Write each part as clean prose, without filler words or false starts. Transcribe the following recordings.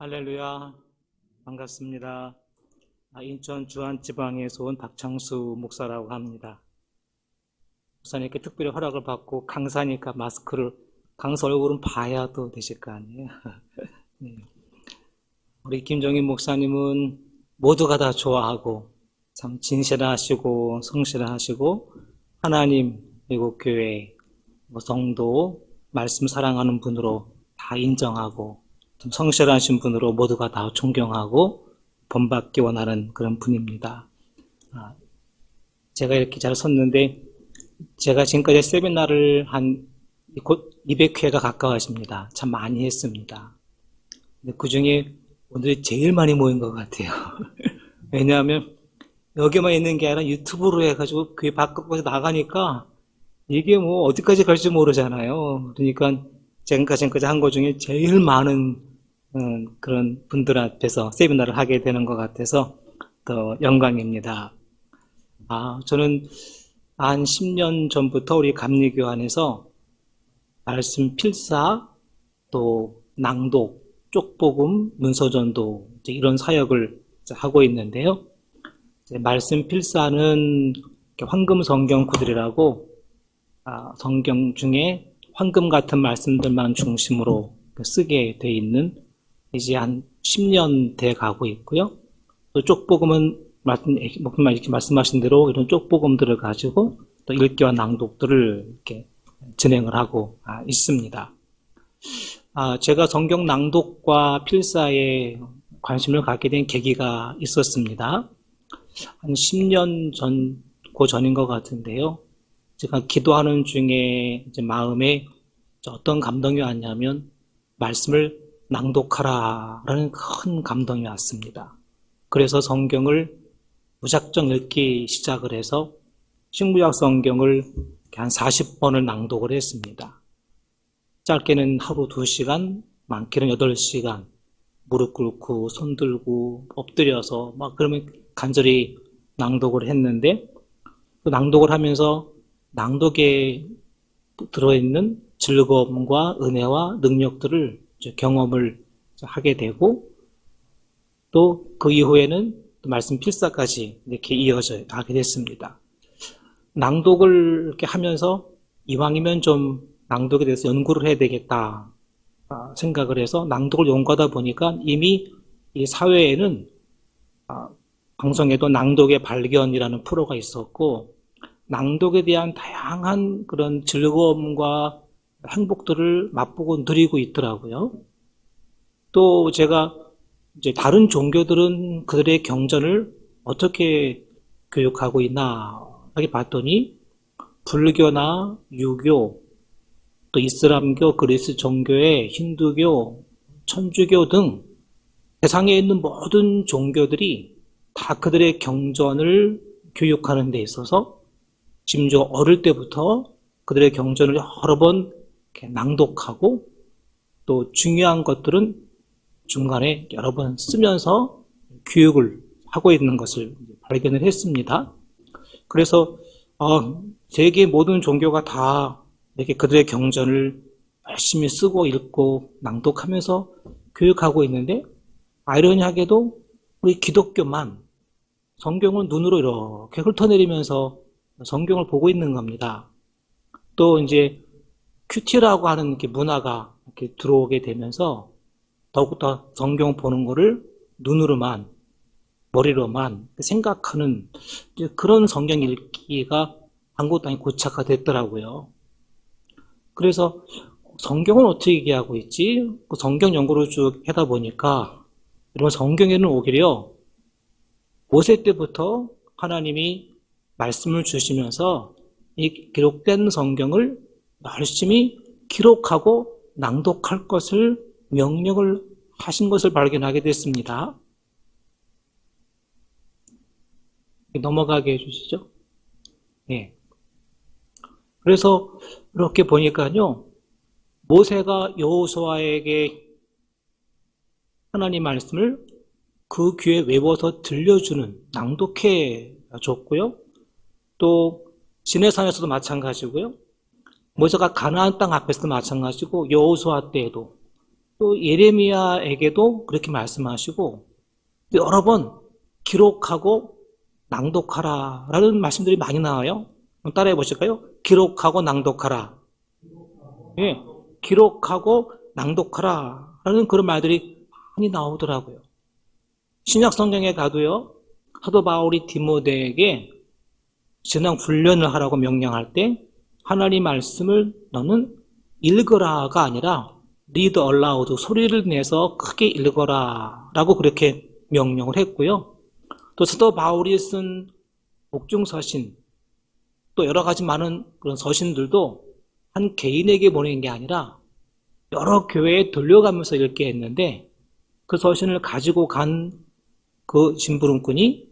할렐루야, 반갑습니다. 인천 주안지방에서 온 박창수 목사라고 합니다. 목사님께 특별히 허락을 받고 강사니까 강사 얼굴은 봐야 또 되실 거 아니에요. 네. 우리 김정인 목사님은 모두가 다 좋아하고 참 진실하시고 성실하시고 하나님 그리고 교회 성도 말씀 사랑하는 분으로 다 인정하고 좀 성실하신 분으로 모두가 다 존경하고 본받기 원하는 그런 분입니다. 제가 이렇게 잘 섰는데 제가 지금까지 세미나를 곧 200회가 가까워집니다. 참 많이 했습니다. 그 중에 오늘이 제일 많이 모인 것 같아요. 왜냐하면 여기만 있는 게 아니라 유튜브로 해가지고 교회 밖까지 나가니까 이게 뭐 어디까지 갈지 모르잖아요. 그러니까 지금까지 한 것 중에 제일 많은 그런 분들 앞에서 세미나를 하게 되는 것 같아서 더 영광입니다. 저는 한 10년 전부터 우리 감리교환에서 말씀 필사, 또 낭독, 쪽복음, 문서전도 이런 사역을 하고 있는데요. 말씀 필사는 황금 성경 구들이라고 성경 중에 황금 같은 말씀들만 중심으로 쓰게 돼 있는 이제 한 10년 돼 가고 있고요. 또 쪽복음은 이렇게 말씀하신 대로 이런 쪽복음들을 가지고 또 읽기와 낭독들을 이렇게 진행을 하고 있습니다. 제가 성경 낭독과 필사에 관심을 갖게 된 계기가 있었습니다. 한 10년 전인 것 같은데요. 제가 기도하는 중에 이제 마음에 어떤 감동이 왔냐면 말씀을 낭독하라라는 큰 감동이 왔습니다. 그래서 성경을 무작정 읽기 시작을 해서 신구약 성경을 한 40번을 낭독을 했습니다. 짧게는 하루 2시간, 많게는 8시간 무릎 꿇고 손 들고 엎드려서 그러면 간절히 낭독을 했는데 그 낭독을 하면서 낭독에 들어있는 즐거움과 은혜와 능력들을 경험을 하게 되고 또 그 이후에는 또 말씀 필사까지 이렇게 이어져 가게 됐습니다. 낭독을 이렇게 하면서 이왕이면 좀 낭독에 대해서 연구를 해야 되겠다 생각을 해서 낭독을 연구하다 보니까 이미 이 사회에는 방송에도 낭독의 발견이라는 프로가 있었고 낭독에 대한 다양한 그런 즐거움과 행복들을 맛보고 누리고 있더라고요. 또 제가 이제 다른 종교들은 그들의 경전을 어떻게 교육하고 있나 하게 봤더니 불교나 유교, 또 이슬람교, 그리스 종교의 힌두교, 천주교 등 세상에 있는 모든 종교들이 다 그들의 경전을 교육하는 데 있어서 심지어 어릴 때부터 그들의 경전을 여러 번 낭독하고 또 중요한 것들은 중간에 여러 번 쓰면서 교육을 하고 있는 것을 발견을 했습니다. 그래서 세계 모든 종교가 다 이렇게 그들의 경전을 열심히 쓰고 읽고 낭독하면서 교육하고 있는데 아이러니하게도 우리 기독교만 성경을 눈으로 이렇게 훑어내리면서 성경을 보고 있는 겁니다. 또 이제 큐티라고 하는 이렇게 문화가 이렇게 들어오게 되면서 더욱더 성경 보는 거를 눈으로만, 머리로만 생각하는 그런 성경 읽기가 한국 땅에 고착화됐더라고요. 그래서 성경은 어떻게 얘기하고 있지? 그 성경 연구를 쭉 하다 보니까 여러분 성경에는 오히려 모세 때부터 하나님이 말씀을 주시면서 이 기록된 성경을 열심히 기록하고 낭독할 것을 명령을 하신 것을 발견하게 됐습니다. 넘어가게 해주시죠. 네. 그래서 이렇게 보니까요, 모세가 여호수아에게 하나님 말씀을 그 귀에 외워서 들려주는 낭독해 줬고요. 또 시내산에서도 마찬가지고요. 모세가 가나안 땅 앞에서도 마찬가지고 여호수아 때에도 또 예레미야에게도 그렇게 말씀하시고 여러 번 기록하고 낭독하라라는 말씀들이 많이 나와요. 한번 따라해 보실까요? 기록하고 낭독하라. 예, 기록하고 낭독하라라는 그런 말들이 많이 나오더라고요. 신약 성경에 가도요. 사도 바울이 디모데에게 신앙 훈련을 하라고 명령할 때 하나님 말씀을 너는 읽어라가 아니라 read aloud, 소리를 내서 크게 읽어라 라고 그렇게 명령을 했고요. 또 사도 바울이 쓴 복중서신, 또 여러 가지 많은 그런 서신들도 한 개인에게 보낸 게 아니라 여러 교회에 돌려가면서 읽게 했는데 그 서신을 가지고 간 그 심부름꾼이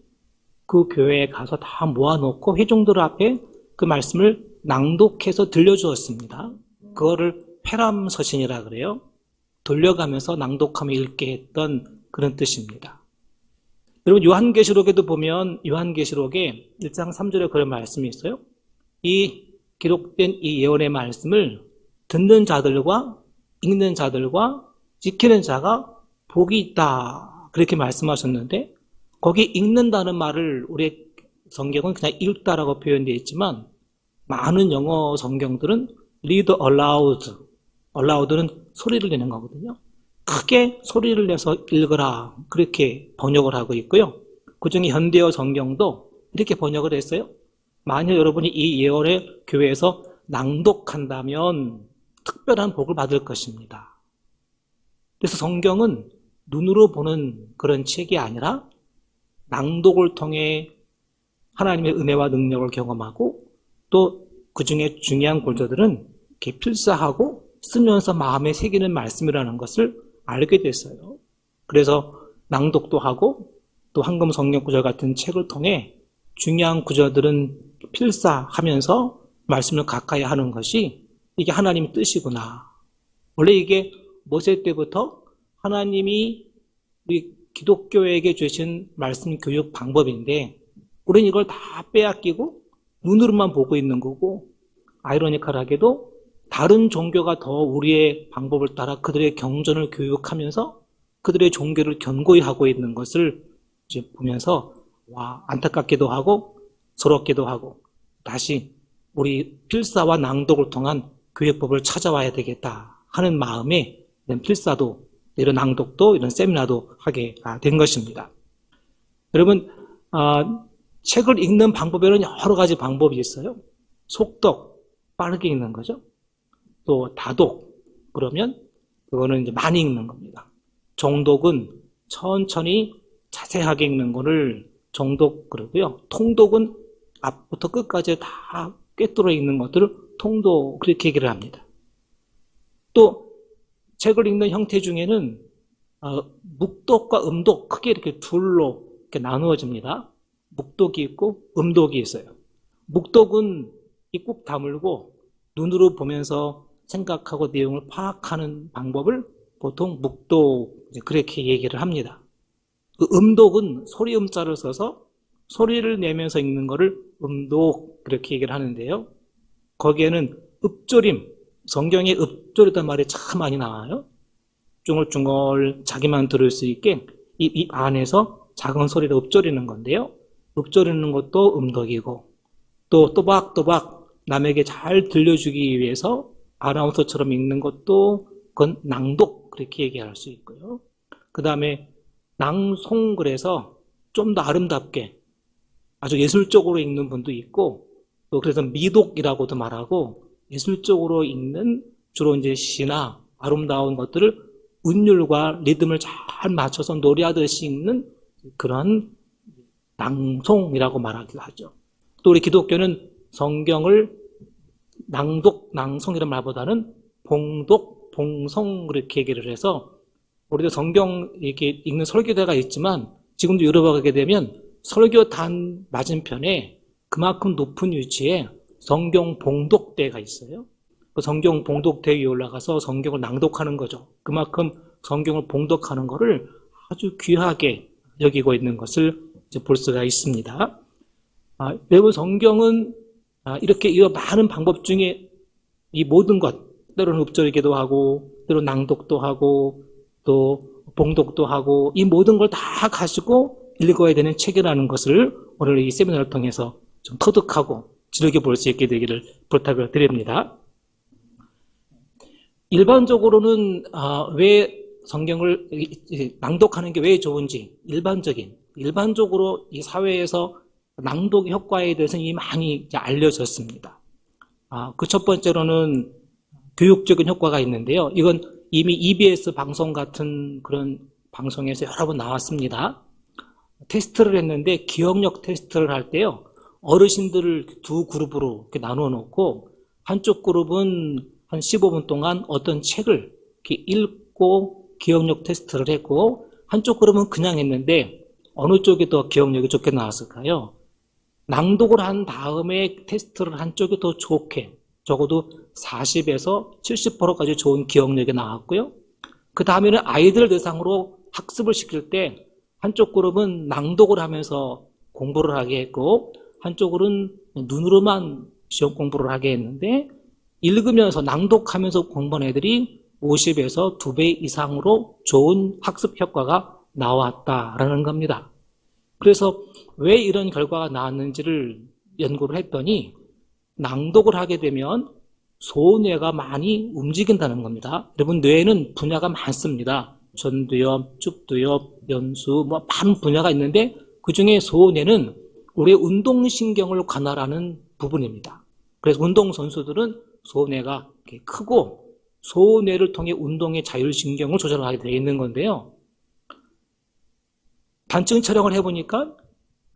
그 교회에 가서 다 모아놓고 회중들 앞에 그 말씀을 낭독해서 들려주었습니다. 그거를 회람서신이라 그래요. 돌려가면서 낭독하며 읽게 했던 그런 뜻입니다. 여러분 요한계시록에도 보면 요한계시록에 1장 3절에 그런 말씀이 있어요. 이 기록된 이 예언의 말씀을 듣는 자들과 읽는 자들과 지키는 자가 복이 있다 그렇게 말씀하셨는데 거기 읽는다는 말을 우리 성경은 그냥 읽다라고 표현되어 있지만 많은 영어 성경들은 read aloud, aloud는 소리를 내는 거거든요. 크게 소리를 내서 읽으라 그렇게 번역을 하고 있고요. 그중에 현대어 성경도 이렇게 번역을 했어요. 만약 여러분이 이 예언을 교회에서 낭독한다면 특별한 복을 받을 것입니다. 그래서 성경은 눈으로 보는 그런 책이 아니라 낭독을 통해 하나님의 은혜와 능력을 경험하고 또 그중에 중요한 구절들은 이렇게 필사하고 쓰면서 마음에 새기는 말씀이라는 것을 알게 됐어요. 그래서 낭독도 하고 또 황금 성경 구절 같은 책을 통해 중요한 구절들은 필사하면서 말씀을 가까이 하는 것이 이게 하나님의 뜻이구나. 원래 이게 모세 때부터 하나님이 우리 기독교에게 주신 말씀 교육 방법인데 우리는 이걸 다 빼앗기고 눈으로만 보고 있는 거고 아이러니컬하게도 다른 종교가 더 우리의 방법을 따라 그들의 경전을 교육하면서 그들의 종교를 견고히 하고 있는 것을 이제 보면서 와 안타깝기도 하고 서럽기도 하고 다시 우리 필사와 낭독을 통한 교육법을 찾아와야 되겠다 하는 마음에 이런 필사도 이런 낭독도 이런 세미나도 하게 된 것입니다. 여러분 책을 읽는 방법에는 여러 가지 방법이 있어요. 속독, 빠르게 읽는 거죠. 또 다독, 그러면 그거는 이제 많이 읽는 겁니다. 정독은 천천히 자세하게 읽는 거를 정독 그러고요. 통독은 앞부터 끝까지 다 꿰뚫어 읽는 것들을 통독 그렇게 얘기를 합니다. 또 책을 읽는 형태 중에는 묵독과 음독 크게 이렇게 둘로 이렇게 나누어집니다. 묵독이 있고 음독이 있어요. 묵독은 입 꾹 다물고 눈으로 보면서 생각하고 내용을 파악하는 방법을 보통 묵독 그렇게 얘기를 합니다. 그 음독은 소리 음자를 써서 소리를 내면서 읽는 거를 음독 그렇게 얘기를 하는데요. 거기에는 읍조림, 성경에 읍조리단 말이 참 많이 나와요. 쭝얼쭝얼 자기만 들을 수 있게 입 안에서 작은 소리로 읍조리는 건데요. 읍조리는 것도 음독이고 또 또박또박 남에게 잘 들려주기 위해서 아나운서처럼 읽는 것도 그건 낭독 그렇게 얘기할 수 있고요. 그 다음에 낭송 그래서 좀 더 아름답게 아주 예술적으로 읽는 분도 있고 또 그래서 미독이라고도 말하고 예술적으로 읽는 주로 이제 시나 아름다운 것들을 운율과 리듬을 잘 맞춰서 노래하듯이 읽는 그런 낭송이라고 말하기도 하죠. 또 우리 기독교는 성경을 낭독, 낭송이라는 말보다는 봉독, 봉송 그렇게 얘기를 해서 우리도 성경 이렇게 읽는 설교대가 있지만 지금도 유럽에 가게 되면 설교단 맞은편에 그만큼 높은 위치에 성경 봉독대가 있어요. 그 성경 봉독대 위에 올라가서 성경을 낭독하는 거죠. 그만큼 성경을 봉독하는 것을 아주 귀하게 여기고 있는 것을 이제 볼 수가 있습니다. 여러분 성경은 이렇게 이 많은 방법 중에 이 모든 것 때로는 읊조리기도 하고 또 낭독도 하고 또 봉독도 하고 이 모든 걸 다 가지고 읽어야 되는 책이라는 것을 오늘 이 세미나를 통해서 좀 터득하고 즐겨볼 수 있게 되기를 부탁을 드립니다. 일반적으로는 왜 성경을 낭독하는 게 왜 좋은지 일반적으로 이 사회에서 낭독 효과에 대해서는 이미 많이 알려졌습니다. 그 첫 번째로는 교육적인 효과가 있는데요. 이건 이미 EBS 방송 같은 그런 방송에서 여러 번 나왔습니다. 테스트를 했는데 기억력 테스트를 할 때요. 어르신들을 두 그룹으로 이렇게 나누어 놓고 한쪽 그룹은 한 15분 동안 어떤 책을 이렇게 읽고 기억력 테스트를 했고 한쪽 그룹은 그냥 했는데 어느 쪽이 더 기억력이 좋게 나왔을까요? 낭독을 한 다음에 테스트를 한 쪽이 더 좋게 적어도 40에서 70%까지 좋은 기억력이 나왔고요. 그 다음에는 아이들 대상으로 학습을 시킬 때 한쪽 그룹은 낭독을 하면서 공부를 하게 했고 한쪽으로는 눈으로만 시험 공부를 하게 했는데 읽으면서 낭독하면서 공부한 애들이 50에서 2배 이상으로 좋은 학습 효과가 나왔다라는 겁니다. 그래서 왜 이런 결과가 나왔는지를 연구를 했더니 낭독을 하게 되면 소뇌가 많이 움직인다는 겁니다. 여러분 뇌에는 분야가 많습니다. 전두엽, 축두엽, 연수 많은 분야가 있는데 그중에 소뇌는 우리의 운동신경을 관할하는 부분입니다. 그래서 운동선수들은 소뇌가 크고 소뇌를 통해 운동의 자율신경을 조절하게 되어 있는 건데요. 단층 촬영을 해보니까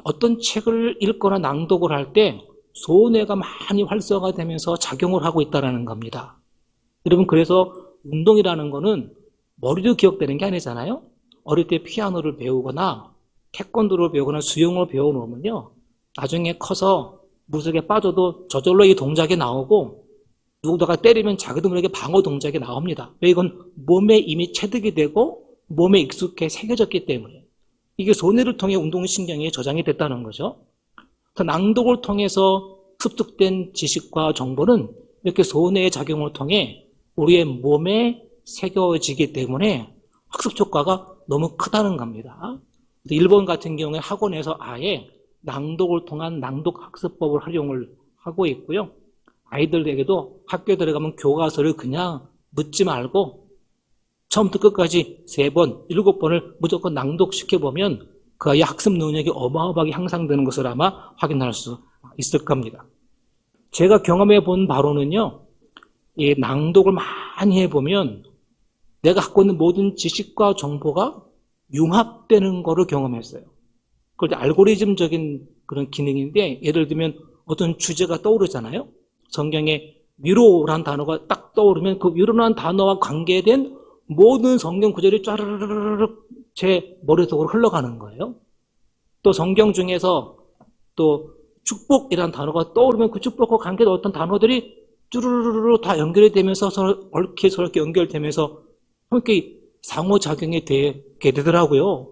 어떤 책을 읽거나 낭독을 할 때 소뇌가 많이 활성화되면서 작용을 하고 있다는 겁니다. 여러분 그래서 운동이라는 거는 머리로 기억되는 게 아니잖아요. 어릴 때 피아노를 배우거나 태권도를 배우거나 수영을 배워놓으면요. 나중에 커서 물속에 빠져도 저절로 이 동작이 나오고 누군가가 때리면 자기도 모르게 방어 동작이 나옵니다. 왜? 이건 몸에 이미 체득이 되고 몸에 익숙해 새겨졌기 때문에 이게 소뇌를 통해 운동신경이 저장이 됐다는 거죠. 그래서 낭독을 통해서 습득된 지식과 정보는 이렇게 소뇌의 작용을 통해 우리의 몸에 새겨지기 때문에 학습 효과가 너무 크다는 겁니다. 일본 같은 경우에 학원에서 아예 낭독을 통한 낭독 학습법을 활용을 하고 있고요. 아이들에게도 학교에 들어가면 교과서를 그냥 묻지 말고 처음부터 끝까지 3번, 7번을 무조건 낭독시켜보면 그 아이의 학습 능력이 어마어마하게 향상되는 것을 아마 확인할 수 있을 겁니다. 제가 경험해 본 바로는요, 이 낭독을 많이 해보면 내가 갖고 있는 모든 지식과 정보가 융합되는 거를 경험했어요. 그걸 알고리즘적인 그런 기능인데, 예를 들면 어떤 주제가 떠오르잖아요. 성경에 위로란 단어가 딱 떠오르면 그 위로란 단어와 관계된 모든 성경 구절이 쫘르르르륵 제 머릿속으로 흘러가는 거예요. 또 성경 중에서 또 축복이라는 단어가 떠오르면 그 축복과 관계된 어떤 단어들이 쭈르르르 다 연결이 되면서 서로 얽히 연결되면서 함께 상호작용이 되게 되더라고요.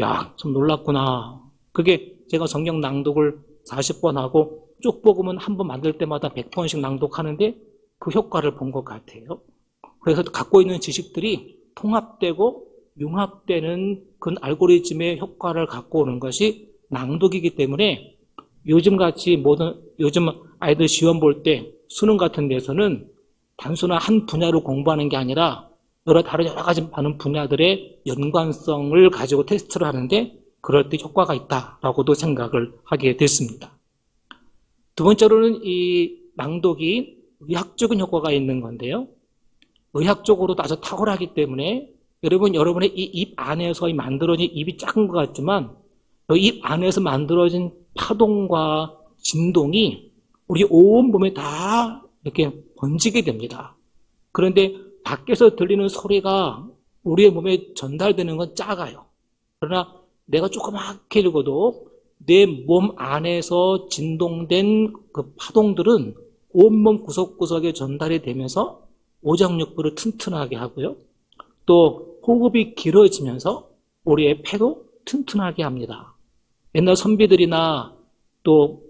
야, 좀 놀랐구나. 그게 제가 성경 낭독을 40번 하고 쭉 복음은 한 번 만들 때마다 100번씩 낭독하는데 그 효과를 본 것 같아요. 그래서 갖고 있는 지식들이 통합되고 융합되는 그 알고리즘의 효과를 갖고 오는 것이 낭독이기 때문에 요즘 아이들 시험 볼 때 수능 같은 데서는 단순한 한 분야로 공부하는 게 아니라 여러 가지 많은 분야들의 연관성을 가지고 테스트를 하는데 그럴 때 효과가 있다라고도 생각을 하게 됐습니다. 두 번째로는 이 낭독이 의학적인 효과가 있는 건데요. 의학적으로도 아주 탁월하기 때문에 여러분의 이 입 안에서 만들어진 입이 작은 것 같지만 이 입 안에서 만들어진 파동과 진동이 우리 온 몸에 다 이렇게 번지게 됩니다. 그런데 밖에서 들리는 소리가 우리의 몸에 전달되는 건 작아요. 그러나 내가 조그맣게 읽어도 내 몸 안에서 진동된 그 파동들은 온몸 구석구석에 전달이 되면서 오장육부를 튼튼하게 하고요. 또 호흡이 길어지면서 우리의 폐도 튼튼하게 합니다. 옛날 선비들이나 또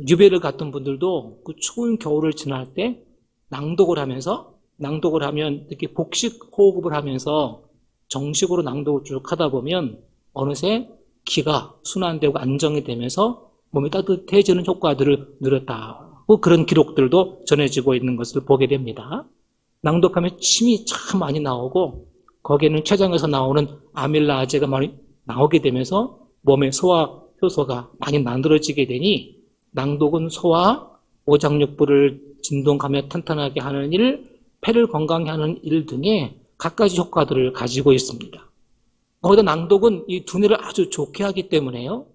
유배를 갔던 분들도 그 추운 겨울을 지날 때 낭독을 하면서 낭독을 하면 이렇게 복식 호흡을 하면서 정식으로 낭독을 쭉 하다 보면 어느새 기가 순환되고 안정이 되면서 몸이 따뜻해지는 효과들을 누렸다고 그런 기록들도 전해지고 있는 것을 보게 됩니다. 낭독하면 침이 참 많이 나오고 거기에는 췌장에서 나오는 아밀라제가 많이 나오게 되면서 몸의 소화 효소가 많이 만들어지게 되니 낭독은 소화, 오장육부를 진동하며 탄탄하게 하는 일, 폐를 건강히 하는 일 등의 갖가지 효과들을 가지고 있습니다. 거기다 낭독은 이 두뇌를 아주 좋게 하기 때문에요.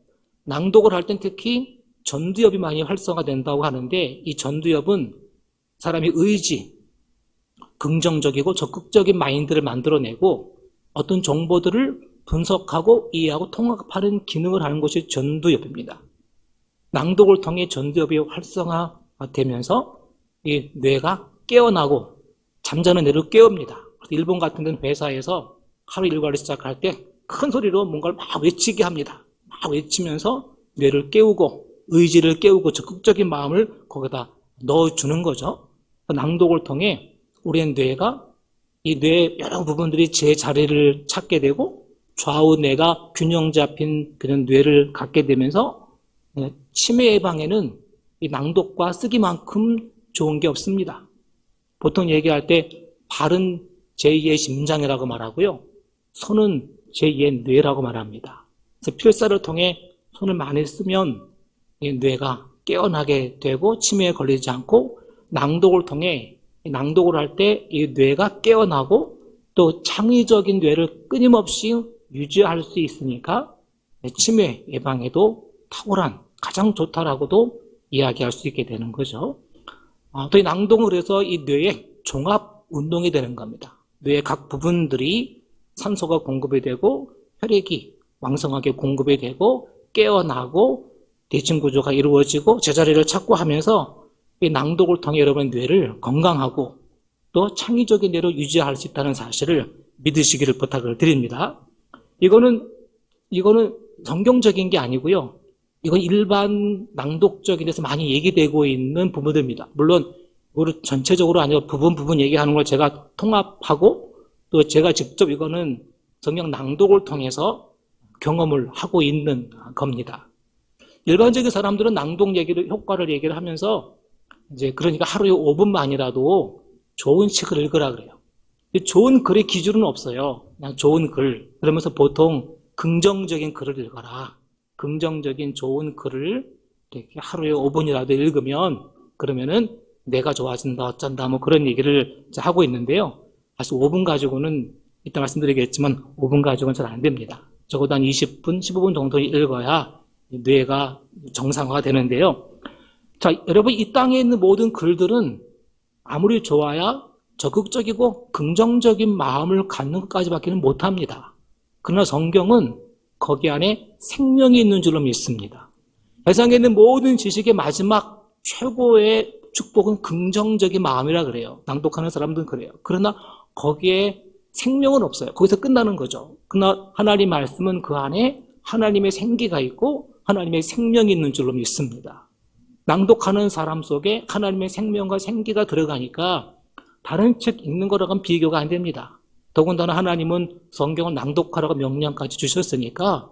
낭독을 할 땐 특히 전두엽이 많이 활성화된다고 하는데 이 전두엽은 사람이 의지, 긍정적이고 적극적인 마인드를 만들어내고 어떤 정보들을 분석하고 이해하고 통합하는 기능을 하는 것이 전두엽입니다. 낭독을 통해 전두엽이 활성화되면서 이 뇌가 깨어나고 잠자는 뇌를 깨웁니다. 일본 같은 데는 회사에서 하루 일과를 시작할 때 큰 소리로 뭔가를 막 외치게 합니다. 막 외치면서 뇌를 깨우고 의지를 깨우고 적극적인 마음을 거기다 넣어주는 거죠. 낭독을 통해 우리의 뇌가 이 뇌의 여러 부분들이 제 자리를 찾게 되고 좌우 뇌가 균형 잡힌 그런 뇌를 갖게 되면서 치매 예방에는 이 낭독과 쓰기만큼 좋은 게 없습니다. 보통 얘기할 때 발은 제2의 심장이라고 말하고요. 손은 제2의 뇌라고 말합니다. 그래서 필사를 통해 손을 많이 쓰면 이 뇌가 깨어나게 되고 치매에 걸리지 않고 낭독을 통해 낭독을 할 때 이 뇌가 깨어나고 또 창의적인 뇌를 끊임없이 유지할 수 있으니까 치매 예방에도 탁월한 가장 좋다라고도 이야기할 수 있게 되는 거죠. 또 이 낭독을 해서 이 뇌의 종합 운동이 되는 겁니다. 뇌의 각 부분들이 산소가 공급이 되고 혈액이 왕성하게 공급이 되고 깨어나고 대칭 구조가 이루어지고 제자리를 찾고 하면서 이 낭독을 통해 여러분 뇌를 건강하고 또 창의적인 뇌로 유지할 수 있다는 사실을 믿으시기를 부탁을 드립니다. 이거는 성경적인 게 아니고요. 이건 일반 낭독적인 데서 많이 얘기되고 있는 부분들입니다. 물론 이거를 전체적으로 아니고 부분 얘기하는 걸 제가 통합하고 또 제가 직접 이거는 성경 낭독을 통해서 경험을 하고 있는 겁니다. 일반적인 사람들은 낭독 얘기를 효과를 얘기를 하면서 이제 그러니까 하루에 5분만이라도 좋은 책을 읽으라 그래요. 좋은 글의 기준은 없어요. 그냥 좋은 글. 그러면서 보통 긍정적인 글을 읽어라. 긍정적인 좋은 글을 이렇게 하루에 5분이라도 읽으면 그러면은 내가 좋아진다 어쩐다 뭐 그런 얘기를 하고 있는데요. 사실 5분 가지고는 이따 말씀드리겠지만 5분 가지고는 잘 안 됩니다. 적어도 한 20분, 15분 정도 읽어야 뇌가 정상화가 되는데요. 자, 여러분 이 땅에 있는 모든 글들은 아무리 좋아야 적극적이고 긍정적인 마음을 갖는 것까지밖에는 못합니다. 그러나 성경은 거기 안에 생명이 있는 줄로 믿습니다. 세상에 있는 모든 지식의 마지막 최고의 축복은 긍정적인 마음이라 그래요. 낭독하는 사람들은 그래요. 그러나 거기에 생명은 없어요. 거기서 끝나는 거죠. 그러나 하나님 말씀은 그 안에 하나님의 생기가 있고 하나님의 생명이 있는 줄로 믿습니다. 낭독하는 사람 속에 하나님의 생명과 생기가 들어가니까 다른 책 읽는 거랑은 비교가 안 됩니다. 더군다나 하나님은 성경을 낭독하라고 명령까지 주셨으니까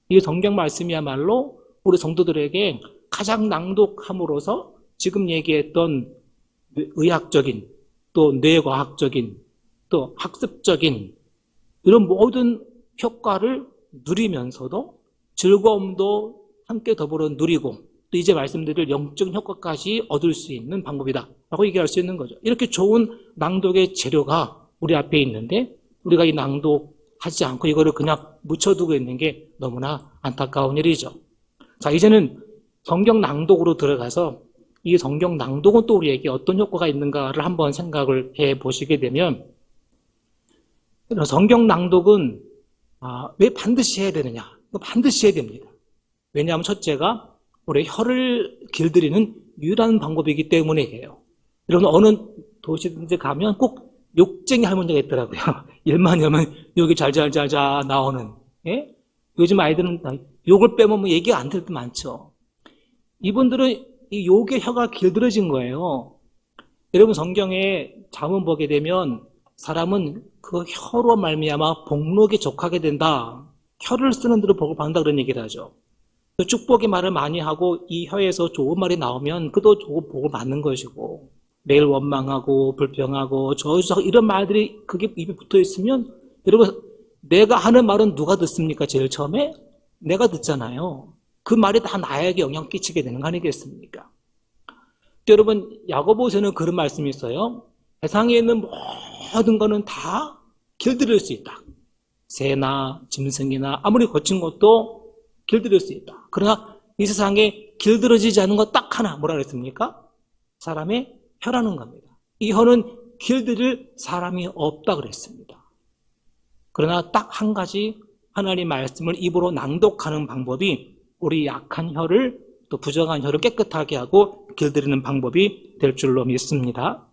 이 성경 말씀이야말로 우리 성도들에게 가장 낭독함으로써 지금 얘기했던 의학적인 또 뇌과학적인 또 학습적인 이런 모든 효과를 누리면서도 즐거움도 함께 더불어 누리고 또 이제 말씀드릴 영적 효과까지 얻을 수 있는 방법이다라고 얘기할 수 있는 거죠. 이렇게 좋은 낭독의 재료가 우리 앞에 있는데 우리가 이 낭독하지 않고 이거를 그냥 묻혀두고 있는 게 너무나 안타까운 일이죠. 자, 이제는 성경 낭독으로 들어가서 이 성경 낭독은 또 우리에게 어떤 효과가 있는가를 한번 생각을 해 보시게 되면 성경 낭독은 왜 반드시 해야 되느냐? 반드시 해야 됩니다. 왜냐하면 첫째가 우리 혀를 길들이는 유일한 방법이기 때문에 해요. 여러분 어느 도시든지 가면 꼭 욕쟁이 할머니가 있더라고요. 일만 하면 욕이 잘잘잘잘 나오는. 예? 요즘 아이들은 욕을 빼면 뭐 얘기가 안 될 때 많죠. 이분들은 이 욕의 혀가 길들여진 거예요. 여러분 성경에 잠언 보게 되면 사람은 그 혀로 말미암아 복록에 족하게 된다. 혀를 쓰는 대로 복을 받는다 그런 얘기를 하죠. 그 축복의 말을 많이 하고 이 혀에서 좋은 말이 나오면 그도 좋은 복을 받는 것이고 매일 원망하고 불평하고 저주하고 이런 말들이 그게 입에 붙어 있으면 여러분 내가 하는 말은 누가 듣습니까? 제일 처음에 내가 듣잖아요. 그 말이 다 나에게 영향 끼치게 되는 거 아니겠습니까? 여러분 야고보서는 그런 말씀이 있어요. 세상에 있는 모든 거는 다 길들일 수 있다. 새나 짐승이나 아무리 거친 것도 길들일 수 있다. 그러나 이 세상에 길들어지지 않은 것 딱 하나 뭐라 그랬습니까? 사람의 혀라는 겁니다. 이 혀는 길들일 사람이 없다 그랬습니다. 그러나 딱 한 가지 하나님 말씀을 입으로 낭독하는 방법이 우리 약한 혀를 또 부정한 혀를 깨끗하게 하고 길들이는 방법이 될 줄로 믿습니다.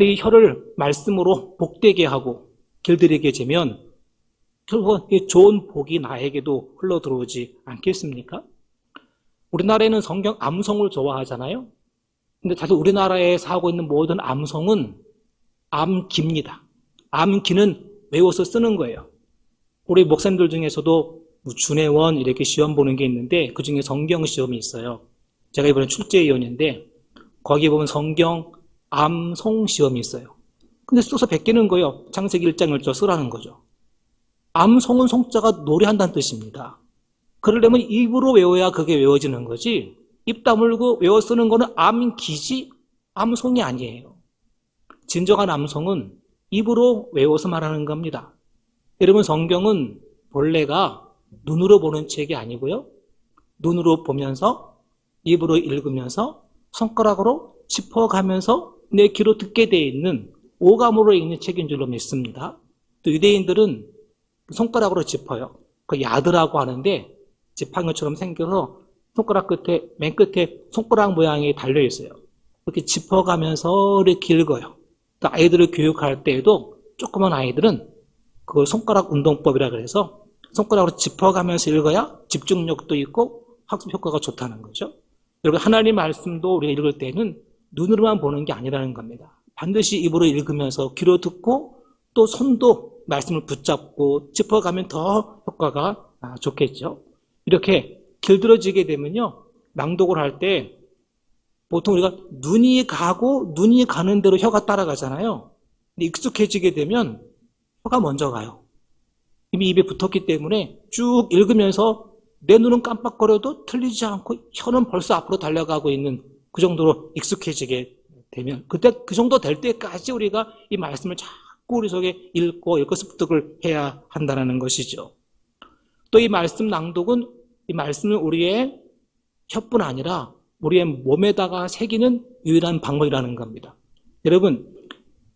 이 혀를 말씀으로 복되게 하고 길들이게 되면 결국 좋은 복이 나에게도 흘러들어오지 않겠습니까? 우리나라에는 성경 암송을 좋아하잖아요. 근데 사실 우리나라에 사고 있는 모든 암송은 암기입니다. 암기는 외워서 쓰는 거예요. 우리 목사님들 중에서도 준회원 이렇게 시험 보는 게 있는데 그중에 성경 시험이 있어요. 제가 이번에 출제위원인데 거기에 보면 성경 암송 시험이 있어요. 근데 써서 베끼는 거예요. 창세기 1장 1절 쓰라는 거죠. 암송은 송자가 노래한다는 뜻입니다. 그러려면 입으로 외워야 그게 외워지는 거지 입 다물고 외워 쓰는 거는 암기지 암송이 아니에요. 진정한 암송은 입으로 외워서 말하는 겁니다. 여러분 성경은 본래가 눈으로 보는 책이 아니고요. 눈으로 보면서 입으로 읽으면서 손가락으로 짚어가면서 내 귀로 듣게 되어 있는 오감으로 읽는 책인 줄로 믿습니다. 또 유대인들은 손가락으로 짚어요. 그 야드라고 하는데 지팡이처럼 생겨서 손가락 끝에 맨 끝에 손가락 모양이 달려 있어요. 그렇게 짚어가면서 이렇게 읽어요. 또 아이들을 교육할 때에도 조그만 아이들은 그 손가락 운동법이라 그래서 손가락으로 짚어가면서 읽어야 집중력도 있고 학습 효과가 좋다는 거죠. 여러분 하나님 말씀도 우리가 읽을 때는 눈으로만 보는 게 아니라는 겁니다. 반드시 입으로 읽으면서 귀로 듣고 또 손도 말씀을 붙잡고 짚어가면 더 효과가 좋겠죠. 이렇게 길들어지게 되면요. 낭독을 할 때 보통 우리가 눈이 가고 눈이 가는 대로 혀가 따라가잖아요. 근데 익숙해지게 되면 혀가 먼저 가요. 이미 입에 붙었기 때문에 쭉 읽으면서 내 눈은 깜빡거려도 틀리지 않고 혀는 벌써 앞으로 달려가고 있는 그 정도로 익숙해지게 되면 그때 그 정도 될 때까지 우리가 이 말씀을 자꾸 우리 속에 읽고 습득을 해야 한다는 것이죠. 또 이 말씀 낭독은 이 말씀을 우리의 혀뿐 아니라 우리의 몸에다가 새기는 유일한 방법이라는 겁니다. 여러분,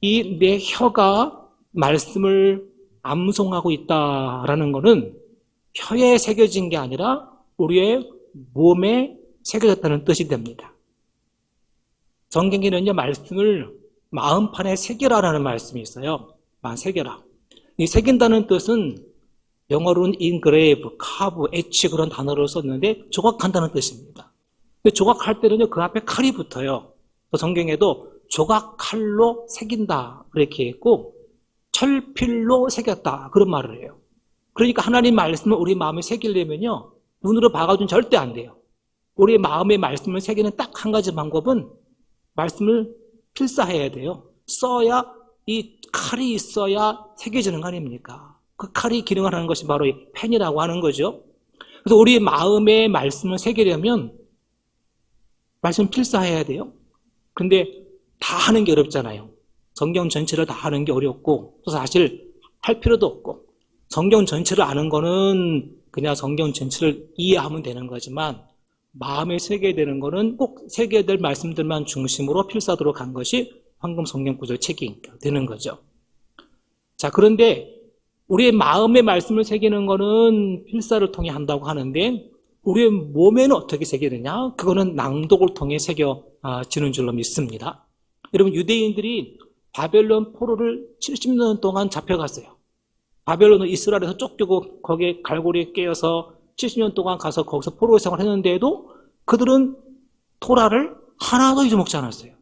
이 내 혀가 말씀을 암송하고 있다라는 것은 혀에 새겨진 게 아니라 우리의 몸에 새겨졌다는 뜻이 됩니다. 성경에는요, 말씀을 마음판에 새겨라라는 말씀이 있어요. 새겨라. 이 새긴다는 뜻은 영어로는 engrave, carve, etch 그런 단어를 썼는데 조각한다는 뜻입니다. 근데 조각할 때는요, 그 앞에 칼이 붙어요. 성경에도 조각칼로 새긴다 그렇게 했고 철필로 새겼다 그런 말을 해요. 그러니까 하나님 말씀을 우리 마음에 새기려면요, 눈으로 봐가지고는 절대 안 돼요. 우리 마음의 말씀을 새기는 딱 한 가지 방법은 말씀을 필사해야 돼요. 써야 이 칼이 있어야 새겨지는 거 아닙니까? 그 칼이 기능을 하는 것이 바로 이 펜이라고 하는 거죠. 그래서 우리 마음의 말씀을 새기려면 말씀 필사해야 돼요. 근데 다 하는 게 어렵잖아요. 성경 전체를 다 하는 게 어렵고 또 사실 할 필요도 없고 성경 전체를 아는 거는 그냥 성경 전체를 이해하면 되는 거지만 마음에 새겨야 되는 거는 꼭 새겨야 될 말씀들만 중심으로 필사도록 한 것이 황금 성경 구절 책이 되는 거죠. 자, 그런데 우리의 마음의 말씀을 새기는 거는 필사를 통해 한다고 하는데 우리의 몸에는 어떻게 새기느냐? 그거는 낭독을 통해 새겨지는 줄로 믿습니다. 여러분, 유대인들이 바벨론 포로를 70년 동안 잡혀갔어요. 바벨론은 이스라엘에서 쫓기고 거기에 갈고리에 깨어서 70년 동안 가서 거기서 포로 생활을 했는데도 그들은 토라를 하나도 잊어먹지 않았어요.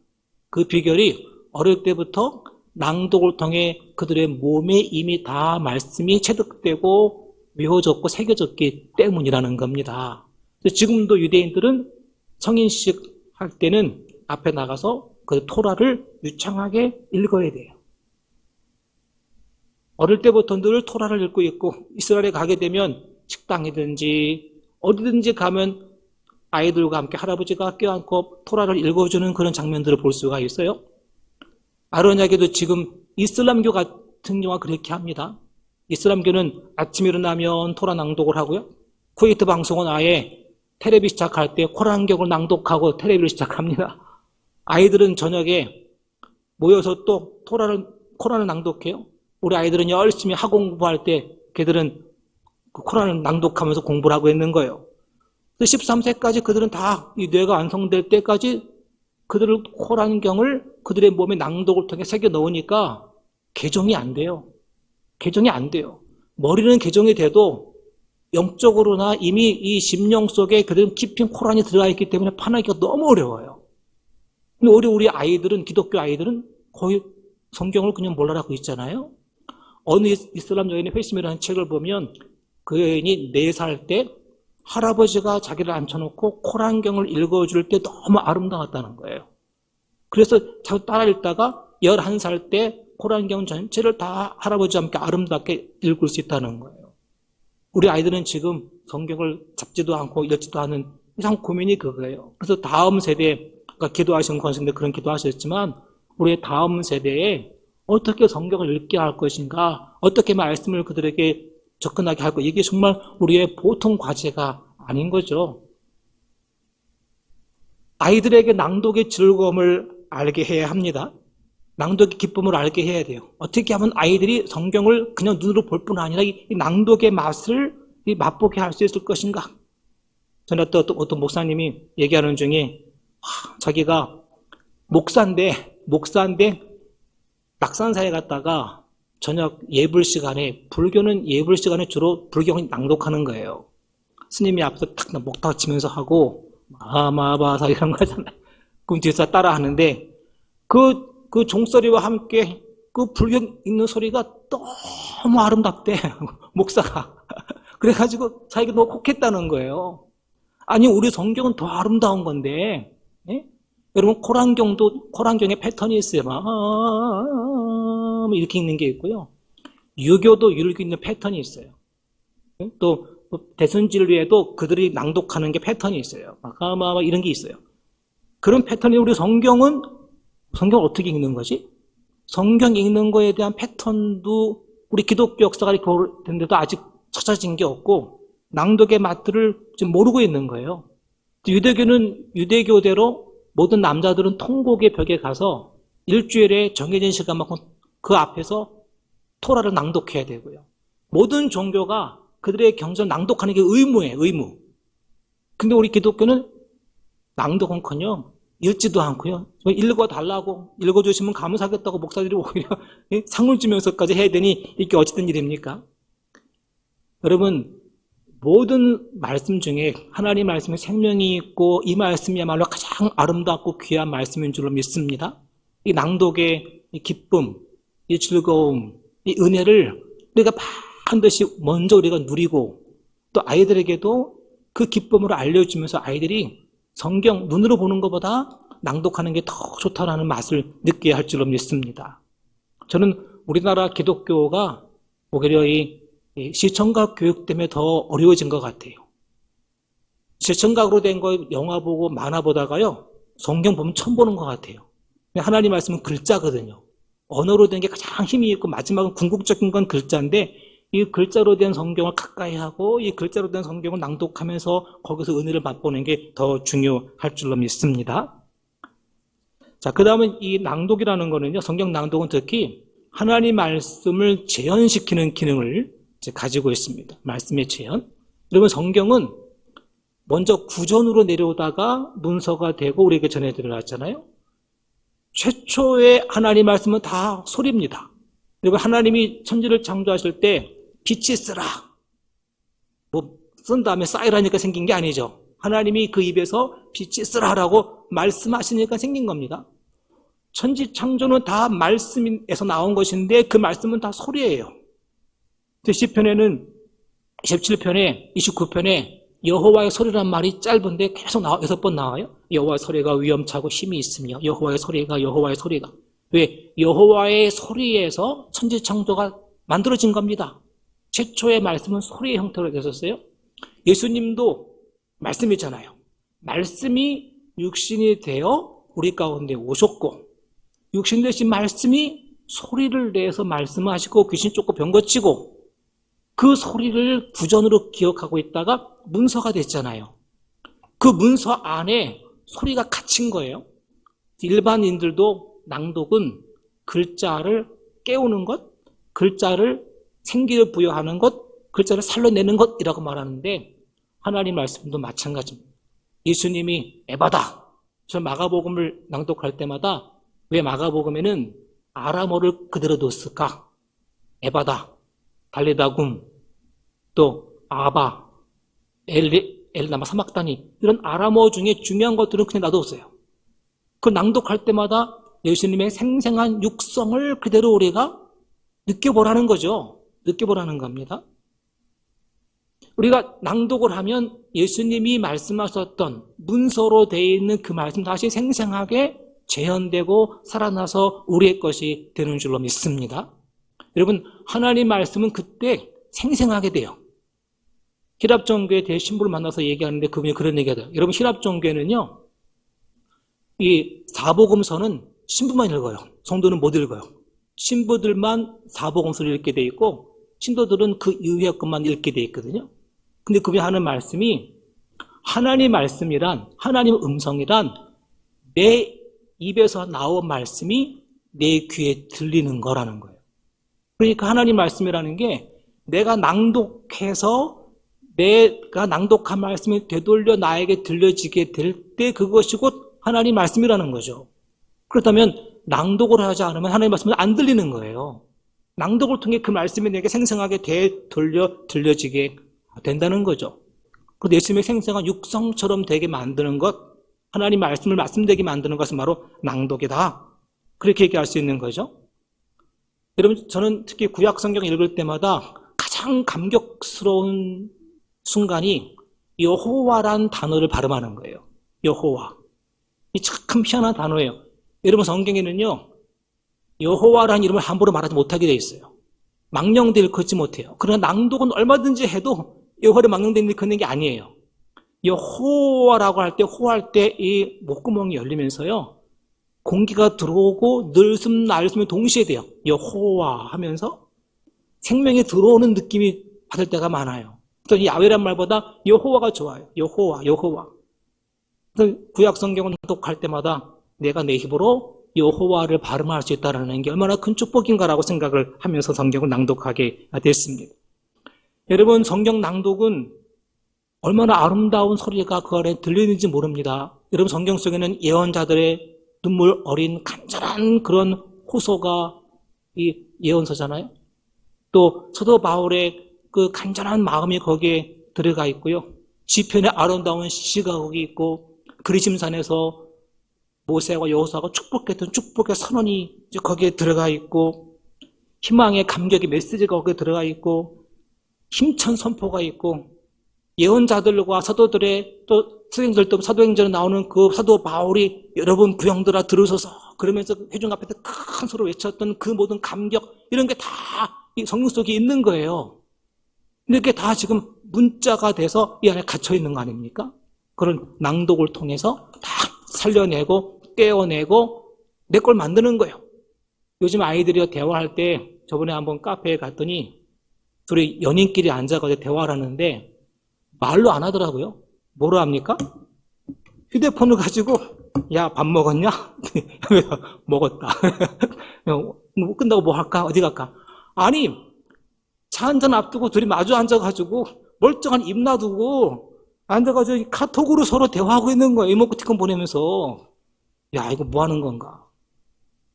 그 비결이 어릴 때부터 낭독을 통해 그들의 몸에 이미 다 말씀이 체득되고 외워졌고 새겨졌기 때문이라는 겁니다. 지금도 유대인들은 성인식 할 때는 앞에 나가서 그 토라를 유창하게 읽어야 돼요. 어릴 때부터 늘 토라를 읽고 있고, 이스라엘에 가게 되면 식당이든지 어디든지 가면 아이들과 함께 할아버지가 껴안고 토라를 읽어주는 그런 장면들을 볼 수가 있어요. 아로니아교도 지금 이슬람교 같은 경우가 그렇게 합니다. 이슬람교는 아침에 일어나면 토라 낭독을 하고요. 쿠웨이트 방송은 아예 테레비 시작할 때 코란경을 낭독하고 테레비를 시작합니다. 아이들은 저녁에 모여서 또 코란을 낭독해요. 우리 아이들은 열심히 학원 공부할 때 걔들은 그 코란을 낭독하면서 공부를 하고 있는 거예요. 13세까지 그들은 다 이 뇌가 완성될 때까지 그들을 코란경을 그들의 몸에 낭독을 통해 새겨 넣으니까 개종이 안 돼요. 개종이 안 돼요. 머리는 개종이 돼도 영적으로나 이미 이 심령 속에 그들은 깊은 코란이 들어가 있기 때문에 파악하기가 너무 어려워요. 근데 우리 아이들은, 기독교 아이들은 거의 성경을 그냥 몰라라고 있잖아요. 어느 이슬람 여인의 회심이라는 책을 보면 그 여인이 4살 때 할아버지가 자기를 앉혀놓고 코란경을 읽어줄 때 너무 아름다웠다는 거예요. 그래서 자꾸 따라 읽다가 11살 때 코란경 전체를 다 할아버지와 함께 아름답게 읽을 수 있다는 거예요. 우리 아이들은 지금 성경을 잡지도 않고 읽지도 않은 이상 고민이 그거예요. 그래서 다음 세대, 아까 기도하신 권선생님도 그런 기도하셨지만 우리의 다음 세대에 어떻게 성경을 읽게 할 것인가, 어떻게 말씀을 그들에게 접근하게 할 것, 이게 정말 우리의 보통 과제가 아닌 거죠. 아이들에게 낭독의 즐거움을 알게 해야 합니다. 낭독의 기쁨을 알게 해야 돼요. 어떻게 하면 아이들이 성경을 그냥 눈으로 볼 뿐 아니라 이 낭독의 맛을 맛보게 할 수 있을 것인가. 전에 또 어떤 목사님이 얘기하는 중에 자기가 목사인데 낙산사에 갔다가 저녁 예불 시간에, 불교는 예불 시간에 주로 불경을 낭독하는 거예요. 스님이 앞에서 탁 목탁 치면서 하고 마마바사 이런 거 하잖아요. 그럼 뒤에서 따라 하는데 그 종소리와 함께 그 불경 읽는 소리가 너무 아름답대, 목사가. 그래가지고 자기가 너무 혹했다는 거예요. 아니, 우리 성경은 더 아름다운 건데, 예? 여러분, 코란경의 패턴이 있어요. 이렇게 읽는 게 있고요. 유교도 이렇게 읽는 패턴이 있어요. 또 대선진리에도 그들이 낭독하는 게 패턴이 있어요. 이런 게 있어요. 그런 패턴이 우리 성경을 어떻게 읽는 거지? 성경 읽는 거에 대한 패턴도 우리 기독교 역사가 이렇게 됐는데도 아직 찾아진 게 없고 낭독의 맛들을 지금 모르고 있는 거예요. 유대교는 유대교대로 모든 남자들은 통곡의 벽에 가서 일주일에 정해진 시간만큼 그 앞에서 토라를 낭독해야 되고요. 모든 종교가 그들의 경전을 낭독하는 게 의무예요, 의무. 근데 우리 기독교는 낭독은커녕 읽지도 않고요. 읽어달라고, 읽어주시면 감사하겠다고 목사들이 오히려 상을 주면서까지 해야 되니 이게 어찌된 일입니까? 여러분, 모든 말씀 중에 하나님 말씀에 생명이 있고 이 말씀이야말로 가장 아름답고 귀한 말씀인 줄로 믿습니다. 이 낭독의 이 기쁨, 이 즐거움, 이 은혜를 우리가 반드시 먼저 우리가 누리고 또 아이들에게도 그 기쁨을 알려주면서 아이들이 성경 눈으로 보는 것보다 낭독하는 게 더 좋다라는 맛을 느끼게 할 줄로 믿습니다. 저는 우리나라 기독교가 오히려 이 시청각 교육 때문에 더 어려워진 것 같아요. 시청각으로 된 거 영화 보고 만화 보다가요, 성경 보면 처음 보는 것 같아요. 하나님 말씀은 글자거든요. 언어로 된 게 가장 힘이 있고 마지막은 궁극적인 건 글자인데 이 글자로 된 성경을 가까이 하고 이 글자로 된 성경을 낭독하면서 거기서 은혜를 맛보는 게 더 중요할 줄로 믿습니다. 자, 그 다음은 이 낭독이라는 거는요, 성경 낭독은 특히 하나님 말씀을 재현시키는 기능을 가지고 있습니다. 말씀의 재현. 여러분, 성경은 먼저 구전으로 내려오다가 문서가 되고 우리에게 전해드려왔잖아요. 최초의 하나님 말씀은 다 소리입니다. 여러분, 하나님이 천지를 창조하실 때 빛이 쓰라, 쓴 다음에 쌓이라니까 생긴 게 아니죠. 하나님이 그 입에서 빛이 쓰라라고 말씀하시니까 생긴 겁니다. 천지창조는 다 말씀에서 나온 것인데 그 말씀은 다 소리예요. 시편에는 27편에 29편에 여호와의 소리란 말이 짧은데 계속 6번 나와요. 여호와의 소리가 위엄차고 힘이 있으며 여호와의 소리가 왜? 여호와의 소리에서 천지창조가 만들어진 겁니다. 최초의 말씀은 소리의 형태로 되었어요. 예수님도 말씀이잖아요. 말씀이 육신이 되어 우리 가운데 오셨고 육신 되신 말씀이 소리를 내서 말씀하시고 귀신 쫓고 병 고치고 그 소리를 구전으로 기억하고 있다가 문서가 됐잖아요. 그 문서 안에 소리가 갇힌 거예요. 일반인들도 낭독은 글자를 깨우는 것, 글자를 생기를 부여하는 것, 글자를 살려내는 것이라고 말하는데 하나님 말씀도 마찬가지입니다. 예수님이 에바다. 저 마가복음을 낭독할 때마다 왜 마가복음에는 아람어를 그대로 뒀을까? 에바다, 달레다굼, 또 아바, 엘나마 사막다니 이런 아람어 중에 중요한 것들은 그냥 놔뒀어요. 그 낭독할 때마다 예수님의 생생한 육성을 그대로 우리가 느껴보라는 거죠. 느껴보라는 겁니다. 우리가 낭독을 하면 예수님이 말씀하셨던 문서로 되어 있는 그 말씀 다시 생생하게 재현되고 살아나서 우리의 것이 되는 줄로 믿습니다. 여러분, 하나님 말씀은 그때 생생하게 돼요. 히랍 종교의 대신부를 만나서 얘기하는데 그분이 그런 얘기가 돼요. 여러분, 히랍 종교는요, 이 사복음서는 신부만 읽어요. 성도는 못 읽어요. 신부들만 사복음서를 읽게 돼 있고 신도들은 그 이후의 것만 읽게 돼 있거든요. 근데 그분이 하는 말씀이 하나님 말씀이란, 하나님 음성이란 내 입에서 나온 말씀이 내 귀에 들리는 거라는 거예요. 그러니까 하나님 말씀이라는 게 내가 낭독해서 내가 낭독한 말씀이 되돌려 나에게 들려지게 될 때 그것이 곧 하나님 말씀이라는 거죠. 그렇다면 낭독을 하지 않으면 하나님 말씀은 안 들리는 거예요. 낭독을 통해 그 말씀이 내게 생생하게 되돌려 들려지게 된다는 거죠. 그래서 예수님의 생생한 육성처럼 되게 만드는 것, 하나님 말씀을 말씀되게 만드는 것은 바로 낭독이다. 그렇게 얘기할 수 있는 거죠. 여러분, 저는 특히 구약 성경 읽을 때마다 가장 감격스러운 순간이 여호와란 단어를 발음하는 거예요. 여호와. 이 참 희한한 단어예요. 여러분, 성경에는요, 여호와라는 이름을 함부로 말하지 못하게 되어 있어요. 망령되 일컫지 못해요. 그러나 낭독은 얼마든지 해도 여호와를 망령되 일컫는 게 아니에요. 여호와라고 할 때, 호할 때 이 목구멍이 열리면서요, 공기가 들어오고 늘숨 날숨이 동시에 돼요. 여호와 하면서 생명이 들어오는 느낌이 받을 때가 많아요. 또 이 야훼란 말보다 여호와가 좋아요. 여호와. 구약 성경을 낭독할 때마다 내가 내 힘으로 여호와를 발음할 수 있다는 게 얼마나 큰 축복인가라고 생각을 하면서 성경을 낭독하게 됐습니다. 여러분, 성경 낭독은 얼마나 아름다운 소리가 그 안에 들리는지 모릅니다. 여러분, 성경 속에는 예언자들의 눈물 어린 간절한 그런 호소가 이 예언서잖아요. 또 사도 바울의 그 간절한 마음이 거기에 들어가 있고요. 시편의 아름다운 시가 거기 있고 그리심산에서 모세와 여호수아가 축복했던 축복의 선언이 거기에 들어가 있고 희망의 감격의 메시지가 거기에 들어가 있고 힘찬 선포가 있고 예언자들과 사도들의 또 사도행전도 사도행전에 나오는 그 사도 바울이 여러분 구형들아 들으소서 그러면서 회중 앞에서 큰 소리로 외쳤던 그 모든 감격 이런 게 다 성경 속에 있는 거예요. 근데 그게 다 지금 문자가 돼서 이 안에 갇혀 있는 거 아닙니까? 그런 낭독을 통해서 다 살려내고 깨어내고 내 걸 만드는 거예요. 요즘 아이들이 대화할 때 저번에 한번 카페에 갔더니 둘이 연인끼리 앉아가지고 대화를 하는데 말로 안 하더라고요. 뭐로 합니까? 휴대폰을 가지고 야, 밥 먹었냐? 먹었다. 끝나고 뭐 할까? 어디 갈까? 아니, 차 한잔 앞두고 둘이 마주 앉아가지고 멀쩡한 입 놔두고 앉아가지고 카톡으로 서로 대화하고 있는 거예요. 이모티콘 보내면서. 야, 이거 뭐 하는 건가?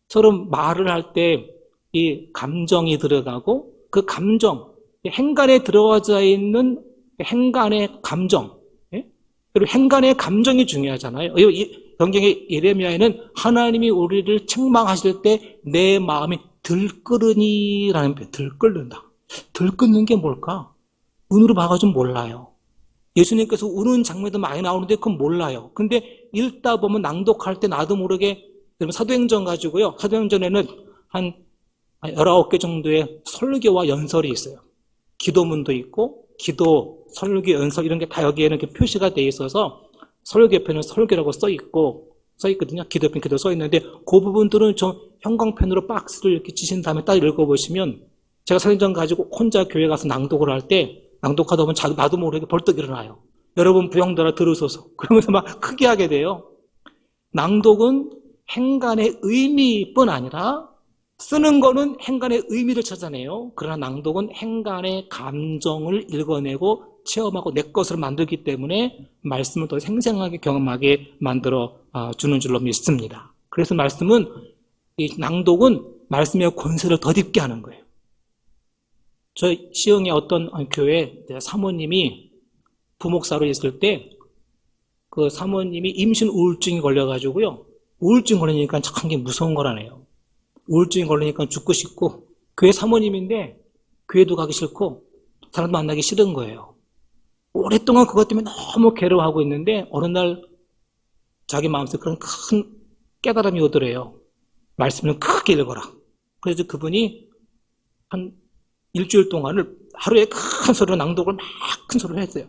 서로 말을 할 때 이 감정이 들어가고 그 감정, 행간에 들어가져 있는 행간의 감정, 예? 그리고 행간의 감정이 중요하잖아요. 성경의 예레미야에는 하나님이 우리를 책망하실 때 내 마음이 들끓으니라는 표현, 들끓는다. 들끓는 게 뭘까? 눈으로 봐가지고 몰라요. 예수님께서 우는 장면도 많이 나오는데 그건 몰라요. 근데 읽다 보면 낭독할 때 나도 모르게, 여러분 사도행전 가지고요. 사도행전에는 한 19개 정도의 설교와 연설이 있어요. 기도문도 있고, 기도, 설교, 연설 이런 게 다 여기에는 이렇게 표시가 돼 있어서 설교 옆에는 설교라고 써 있거든요. 기도 옆에는 기도 써 있는데 그 부분들은 좀 형광펜으로 박스를 이렇게 치신 다음에 딱 읽어보시면 제가 사도행전 가지고 혼자 교회 가서 낭독을 할 때 낭독하다 보면 나도 모르게 벌떡 일어나요. 여러분 부영들아 들으소서. 그러면서 막 크게 하게 돼요. 낭독은 행간의 의미뿐 아니라 쓰는 거는 행간의 의미를 찾아내요. 그러나 낭독은 행간의 감정을 읽어내고 체험하고 내 것으로 만들기 때문에 말씀을 더 생생하게 경험하게 만들어 주는 줄로 믿습니다. 그래서 이 낭독은 말씀의 권세를 덧입게 하는 거예요. 저 시흥의 어떤 교회 사모님이 부목사로 있을 때 그 사모님이 임신 우울증이 걸려가지고요. 우울증 걸리니까 참 게 무서운 거라네요. 우울증이 걸리니까 죽고 싶고 교회 사모님인데 교회도 가기 싫고 사람도 만나기 싫은 거예요. 오랫동안 그것 때문에 너무 괴로워하고 있는데 어느 날 자기 마음속에 그런 큰 깨달음이 오더래요. 말씀을 크게 읽어라. 그래서 그분이 한 일주일 동안을 하루에 큰 소리로 낭독을 막 큰 소리로 했어요.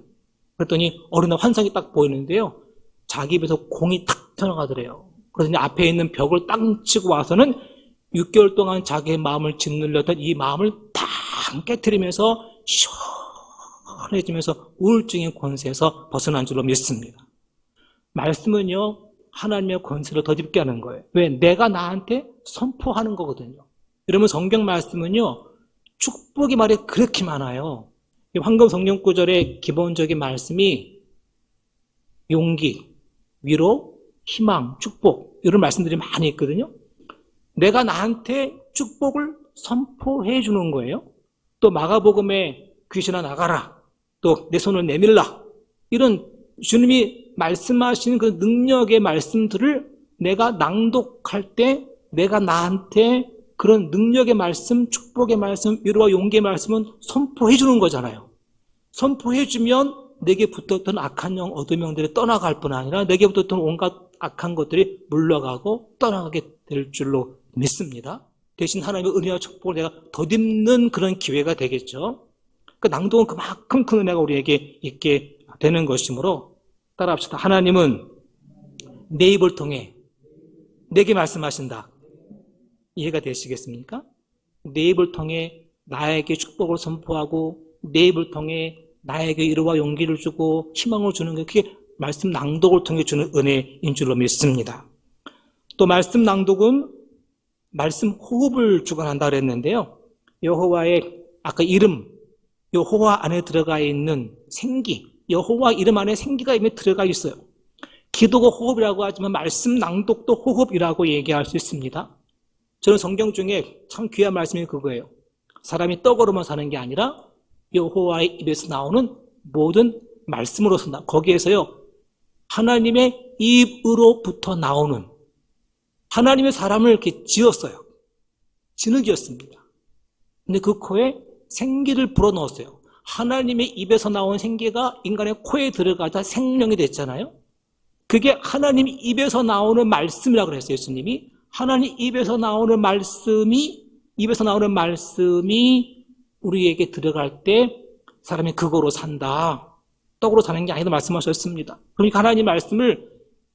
그랬더니 어느 날 환상이 딱 보이는데요. 자기 입에서 공이 탁 튀어나가더래요. 그래서 앞에 있는 벽을 땅 치고 와서는 6개월 동안 자기의 마음을 짓눌렸던 이 마음을 탁 깨트리면서 시원해지면서 우울증의 권세에서 벗어난 줄로 믿습니다. 말씀은요, 하나님의 권세를 덧입게 하는 거예요. 왜? 내가 나한테 선포하는 거거든요. 여러분 성경 말씀은요, 축복의 말이 그렇게 많아요. 황금 성경 구절의 기본적인 말씀이 용기, 위로, 희망, 축복 이런 말씀들이 많이 있거든요. 내가 나한테 축복을 선포해 주는 거예요. 또 마가복음에 귀신아 나가라, 또 내 손을 내밀라, 이런 주님이 말씀하시는 그 능력의 말씀들을 내가 낭독할 때 내가 나한테 그런 능력의 말씀, 축복의 말씀, 위로와 용기의 말씀은 선포해 주는 거잖아요. 선포해 주면 내게 붙었던 악한 영, 어둠 영들이 떠나갈 뿐 아니라 내게 붙었던 온갖 악한 것들이 물러가고 떠나가게 될 줄로 믿습니다. 대신 하나님의 은혜와 축복을 내가 덧입는 그런 기회가 되겠죠. 그 낭독은 그만큼 큰 은혜가 우리에게 있게 되는 것이므로 따라합시다. 하나님은 내 입을 통해 내게 말씀하신다. 이해가 되시겠습니까? 내 입을 통해 나에게 축복을 선포하고 내 입을 통해 나에게 위로와 용기를 주고 희망을 주는 게 그게 말씀 낭독을 통해 주는 은혜인 줄로 믿습니다. 또 말씀 낭독은 말씀 호흡을 주관한다 그랬는데요. 여호와의 아까 이름, 여호와 안에 들어가 있는 생기, 여호와 이름 안에 생기가 이미 들어가 있어요. 기도가 호흡이라고 하지만 말씀 낭독도 호흡이라고 얘기할 수 있습니다. 저는 성경 중에 참 귀한 말씀이 그거예요. 사람이 떡으로만 사는 게 아니라 여호와의 입에서 나오는 모든 말씀으로 산다. 거기에서요, 하나님의 입으로부터 나오는, 하나님의 사람을 이렇게 지었어요. 진흙이었습니다. 근데 그 코에 생기를 불어넣었어요. 하나님의 입에서 나온 생기가 인간의 코에 들어가다 생명이 됐잖아요. 그게 하나님 입에서 나오는 말씀이라고 그랬어요. 예수님이 하나님 입에서 나오는 말씀이 우리에게 들어갈 때 사람이 그거로 산다. 떡으로 사는 게 아니다 말씀하셨습니다. 그러니까 하나님 말씀을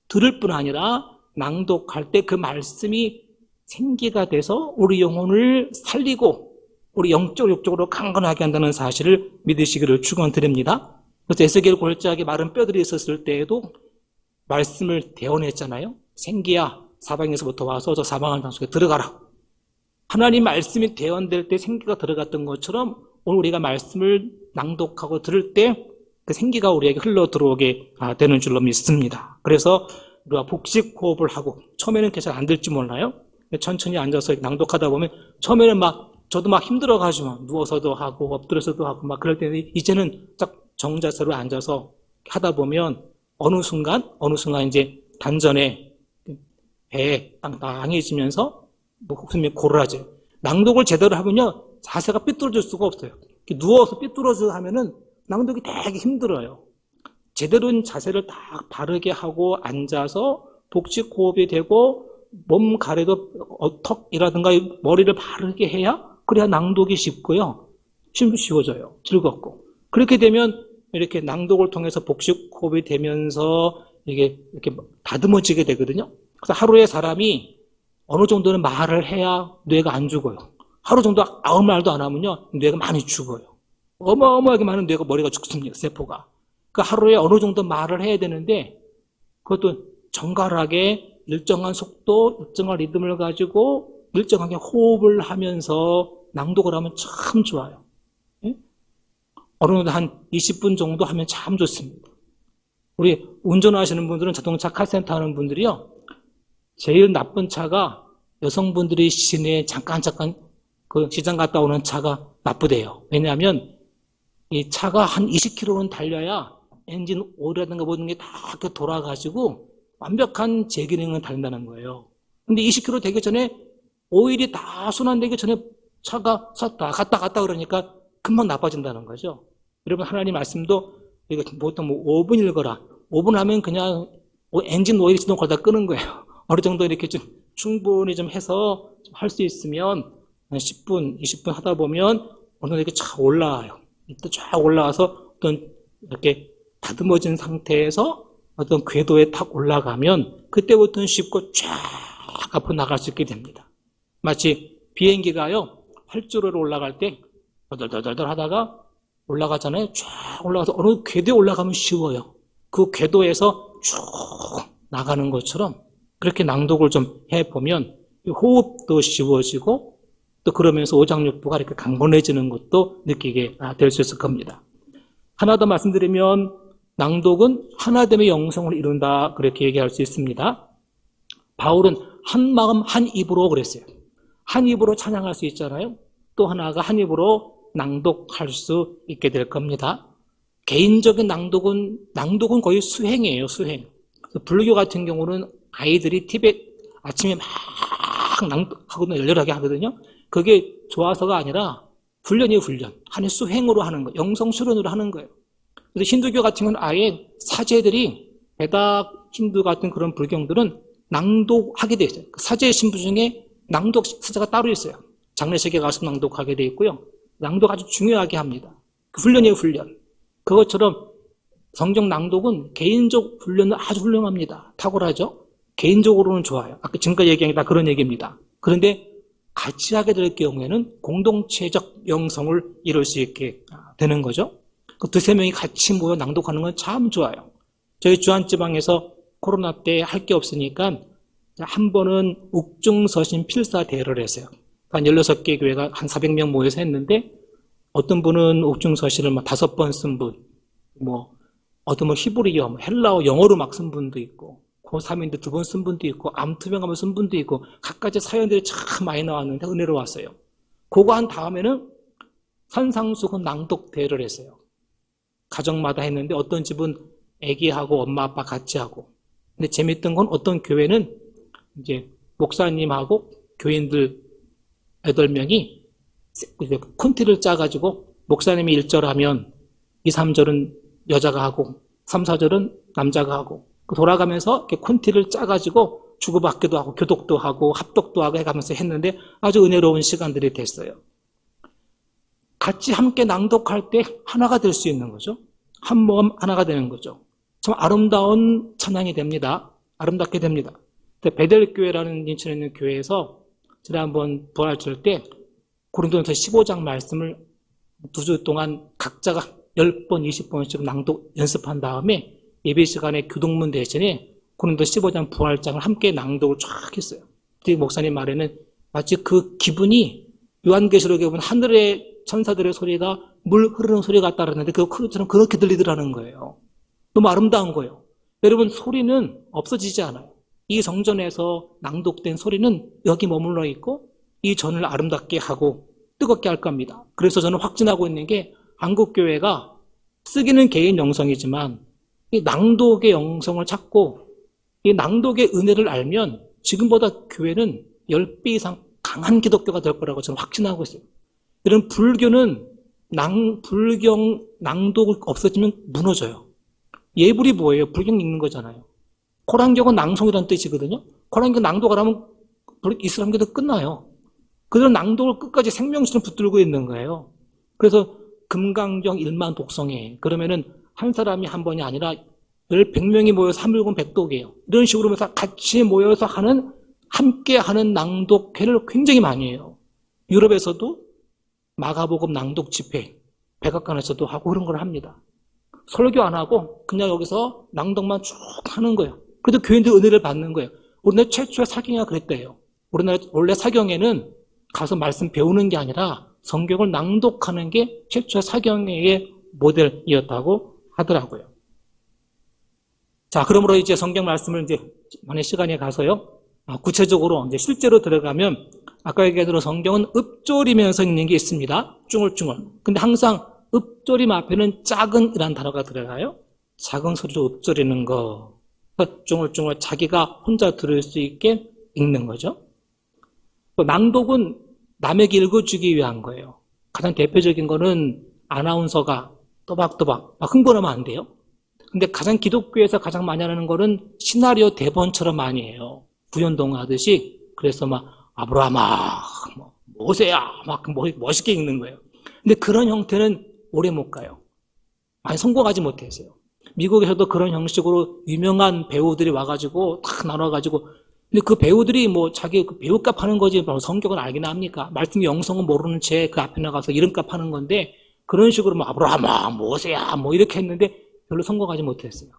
들을 뿐 아니라 낭독할 때 그 말씀이 생기가 돼서 우리 영혼을 살리고 우리 영적 육적으로 강건하게 한다는 사실을 믿으시기를 축원드립니다. 그래서 에스겔 골짜기에 마른 뼈들이 있었을 때에도 말씀을 대언했잖아요. 생기야 사방에서부터 와서 저 사방한 장소에 들어가라. 하나님 말씀이 대언될 때 생기가 들어갔던 것처럼 오늘 우리가 말씀을 낭독하고 들을 때 그 생기가 우리에게 흘러 들어오게 되는 줄로 믿습니다. 그래서 우리가 복식 호흡을 하고 처음에는 잘 안 될지 몰라요. 천천히 앉아서 낭독하다 보면 처음에는 저도 힘들어가지고 누워서도 하고 엎드려서도 하고 그럴 때는 이제는 딱 정자세로 앉아서 하다 보면 어느 순간 이제 단전에 배에 땅땅해지면서 목숨이 고르라져요. 낭독을 제대로 하면요, 자세가 삐뚤어질 수가 없어요. 누워서 삐뚤어져 하면은 낭독이 되게 힘들어요. 제대로 된 자세를 딱 바르게 하고 앉아서 복식 호흡이 되고 몸 가래도 턱이라든가 머리를 바르게 해야 그래야 낭독이 쉽고요. 쉬워져요. 즐겁고. 그렇게 되면 이렇게 낭독을 통해서 복식 호흡이 되면서 이게 이렇게 다듬어지게 되거든요. 그래서 하루에 사람이 어느 정도는 말을 해야 뇌가 안 죽어요. 하루 정도 아무 말도 안 하면요, 뇌가 많이 죽어요. 어마어마하게 많은 뇌가 머리가 죽습니다. 세포가. 그 하루에 어느 정도 말을 해야 되는데 그것도 정갈하게 일정한 속도, 일정한 리듬을 가지고 일정하게 호흡을 하면서 낭독을 하면 참 좋아요. 어느 정도 한 20분 정도 하면 참 좋습니다. 우리 운전하시는 분들은 자동차 카센터 하는 분들이요, 제일 나쁜 차가 여성분들이 시내에 잠깐 그 시장 갔다 오는 차가 나쁘대요. 왜냐하면 이 차가 한 20km는 달려야 엔진 오일이라든가 모든 게 다 돌아가지고 완벽한 제기능을 달린다는 거예요. 근데 20km 되기 전에 오일이 다 순환되기 전에 차가 갔다 그러니까 금방 나빠진다는 거죠. 여러분, 하나님 말씀도 이거 보통 5분 읽어라. 5분 하면 그냥 엔진 오일 시동 걸다 끄는 거예요. 어느 정도 이렇게 좀 충분히 좀 해서 할 수 있으면 10분, 20분 하다 보면 어느 정도 이렇게 쫙 올라와요. 이때 쫙 올라와서 어떤 이렇게 다듬어진 상태에서 어떤 궤도에 탁 올라가면 그때부터는 쉽고 쫙 앞으로 나갈 수 있게 됩니다. 마치 비행기가요, 활주로로 올라갈 때 덜덜덜덜 하다가 올라가잖아요. 쫙 올라가서 어느 궤도에 올라가면 쉬워요. 그 궤도에서 쭉 나가는 것처럼 그렇게 낭독을 좀 해보면 호흡도 쉬워지고 또 그러면서 오장육부가 이렇게 강건해지는 것도 느끼게 될 수 있을 겁니다. 하나 더 말씀드리면 낭독은 하나됨의 영성을 이룬다, 그렇게 얘기할 수 있습니다. 바울은 한 마음 한 입으로 그랬어요. 한 입으로 찬양할 수 있잖아요. 또 하나가 한 입으로 낭독할 수 있게 될 겁니다. 개인적인 낭독은 거의 수행이에요, 수행. 불교 같은 경우는 아이들이 티벳 아침에 막 낭독하거든요, 열렬하게 하거든요. 그게 좋아서가 아니라 훈련이에요, 훈련. 하나의 수행으로 하는 거예요. 영성 수련으로 하는 거예요. 그래서 힌두교 같은 경우는 아예 사제들이, 베다 힌두 같은 그런 불경들은 낭독하게 돼 있어요. 사제 신부 중에 낭독 사제가 따로 있어요. 장례식에 가서 낭독하게 돼 있고요. 낭독 아주 중요하게 합니다. 그 훈련이에요, 훈련. 그것처럼 성경 낭독은 개인적 훈련은 아주 훌륭합니다. 탁월하죠? 개인적으로는 좋아요. 아까 지금까지 얘기한 게 다 그런 얘기입니다. 그런데 같이 하게 될 경우에는 공동체적 영성을 이룰 수 있게 되는 거죠. 그 두세 명이 같이 모여 낭독하는 건 참 좋아요. 저희 주안지방에서 코로나 때 할 게 없으니까 한 번은 옥중서신 필사대회를 했어요. 한 16개 교회가 한 400명 모여서 했는데 어떤 분은 옥중서신을 막 5번 쓴 분, 어떤 히브리어, 헬라어, 영어로 막 쓴 분도 있고, 고3인데 2번 쓴 분도 있고, 암투병하면 쓴 분도 있고, 각가지 사연들이 참 많이 나왔는데 은혜로웠어요. 그거 한 다음에는 산상수훈 낭독 대회를 했어요. 가정마다 했는데 어떤 집은 아기하고 엄마 아빠 같이 하고. 근데 재밌던 건 어떤 교회는 이제 목사님하고 교인들 8명이 콘티를 짜가지고 목사님이 1절 하면 2, 3절은 여자가 하고 3, 4절은 남자가 하고 돌아가면서 이렇게 콘티를 짜가지고 주고받기도 하고 교독도 하고 합독도 하고 해가면서 했는데 아주 은혜로운 시간들이 됐어요. 같이 함께 낭독할 때 하나가 될 수 있는 거죠. 한 모금 하나가 되는 거죠. 참 아름다운 찬양이 됩니다. 아름답게 됩니다. 베델교회라는 인천에 있는 교회에서 제가 한번 부활절 때 고린도전서 15장 말씀을 2주 동안 각자가 10번, 20번씩 낭독 연습한 다음에 예배 시간에 교동문 대신에 고린도 15장 부활장을 함께 낭독을 쫙 했어요. 그때 목사님 말에는 마치 그 기분이 요한계시록에 보면 하늘의 천사들의 소리가 물 흐르는 소리 같다 그랬는데 그것처럼 그렇게 들리더라는 거예요. 너무 아름다운 거예요. 여러분, 소리는 없어지지 않아요. 이 성전에서 낭독된 소리는 여기 머물러 있고 이 전을 아름답게 하고 뜨겁게 할 겁니다. 그래서 저는 확신하고 있는 게 한국교회가 쓰기는 개인 영성이지만 이 낭독의 영성을 찾고 이 낭독의 은혜를 알면 지금보다 교회는 10배 이상 강한 기독교가 될 거라고 저는 확신하고 있어요. 이런 불교는 불경 낭독이 없어지면 무너져요. 예불이 뭐예요? 불경 읽는 거잖아요. 코란경은 낭송이라는 뜻이거든요. 코란경 낭독을 하면 이슬람교도 끝나요. 그런 낭독을 끝까지 생명수를 붙들고 있는 거예요. 그래서 금강경 1만 독성회. 그러면은 한 사람이 한 번이 아니라 100명이 모여서 한물건 백독이에요. 이런 식으로 해서 같이 모여서 함께 하는 낭독회를 굉장히 많이 해요. 유럽에서도 마가복음 낭독 집회, 백악관에서도 하고 그런 걸 합니다. 설교 안 하고 그냥 여기서 낭독만 쭉 하는 거예요. 그래도 교인들 은혜를 받는 거예요. 우리나라 최초의 사경회가 그랬대요. 우리나라 원래 사경회는 가서 말씀 배우는 게 아니라 성경을 낭독하는 게 최초의 사경회의 모델이었다고 하더라고요. 자, 그러므로 이제 성경 말씀을 이제 만약 시간에 가서요. 구체적으로 이제 실제로 들어가면 아까 얘기한 대로 성경은 읊조리면서 읽는 게 있습니다. 쭝얼쭝얼. 근데 항상 읊조림 앞에는 작은이라는 단어가 들어가요. 작은 소리로 읊조리는 거. 쭝얼쭝얼 자기가 혼자 들을 수 있게 읽는 거죠. 낭독은 남에게 읽어주기 위한 거예요. 가장 대표적인 거는 아나운서가 또박또박 흥분하면 안 돼요. 근데 가장 기독교에서 가장 많이 하는 거는 시나리오 대본처럼 많이 해요. 구연동 하듯이. 그래서 막 아브라함아, 모세야 막 멋있게 읽는 거예요. 근데 그런 형태는 오래 못 가요. 많이 성공하지 못했어요. 미국에서도 그런 형식으로 유명한 배우들이 와가지고 탁 나눠가지고 근데 그 배우들이 자기 그 배우값 하는 거지 성격은 알기나 합니까? 말씀 영성은 모르는 채 그 앞에 나가서 이름값 하는 건데 그런 식으로 아브라함아, 모세야 이렇게 했는데 별로 성공하지 못했어요.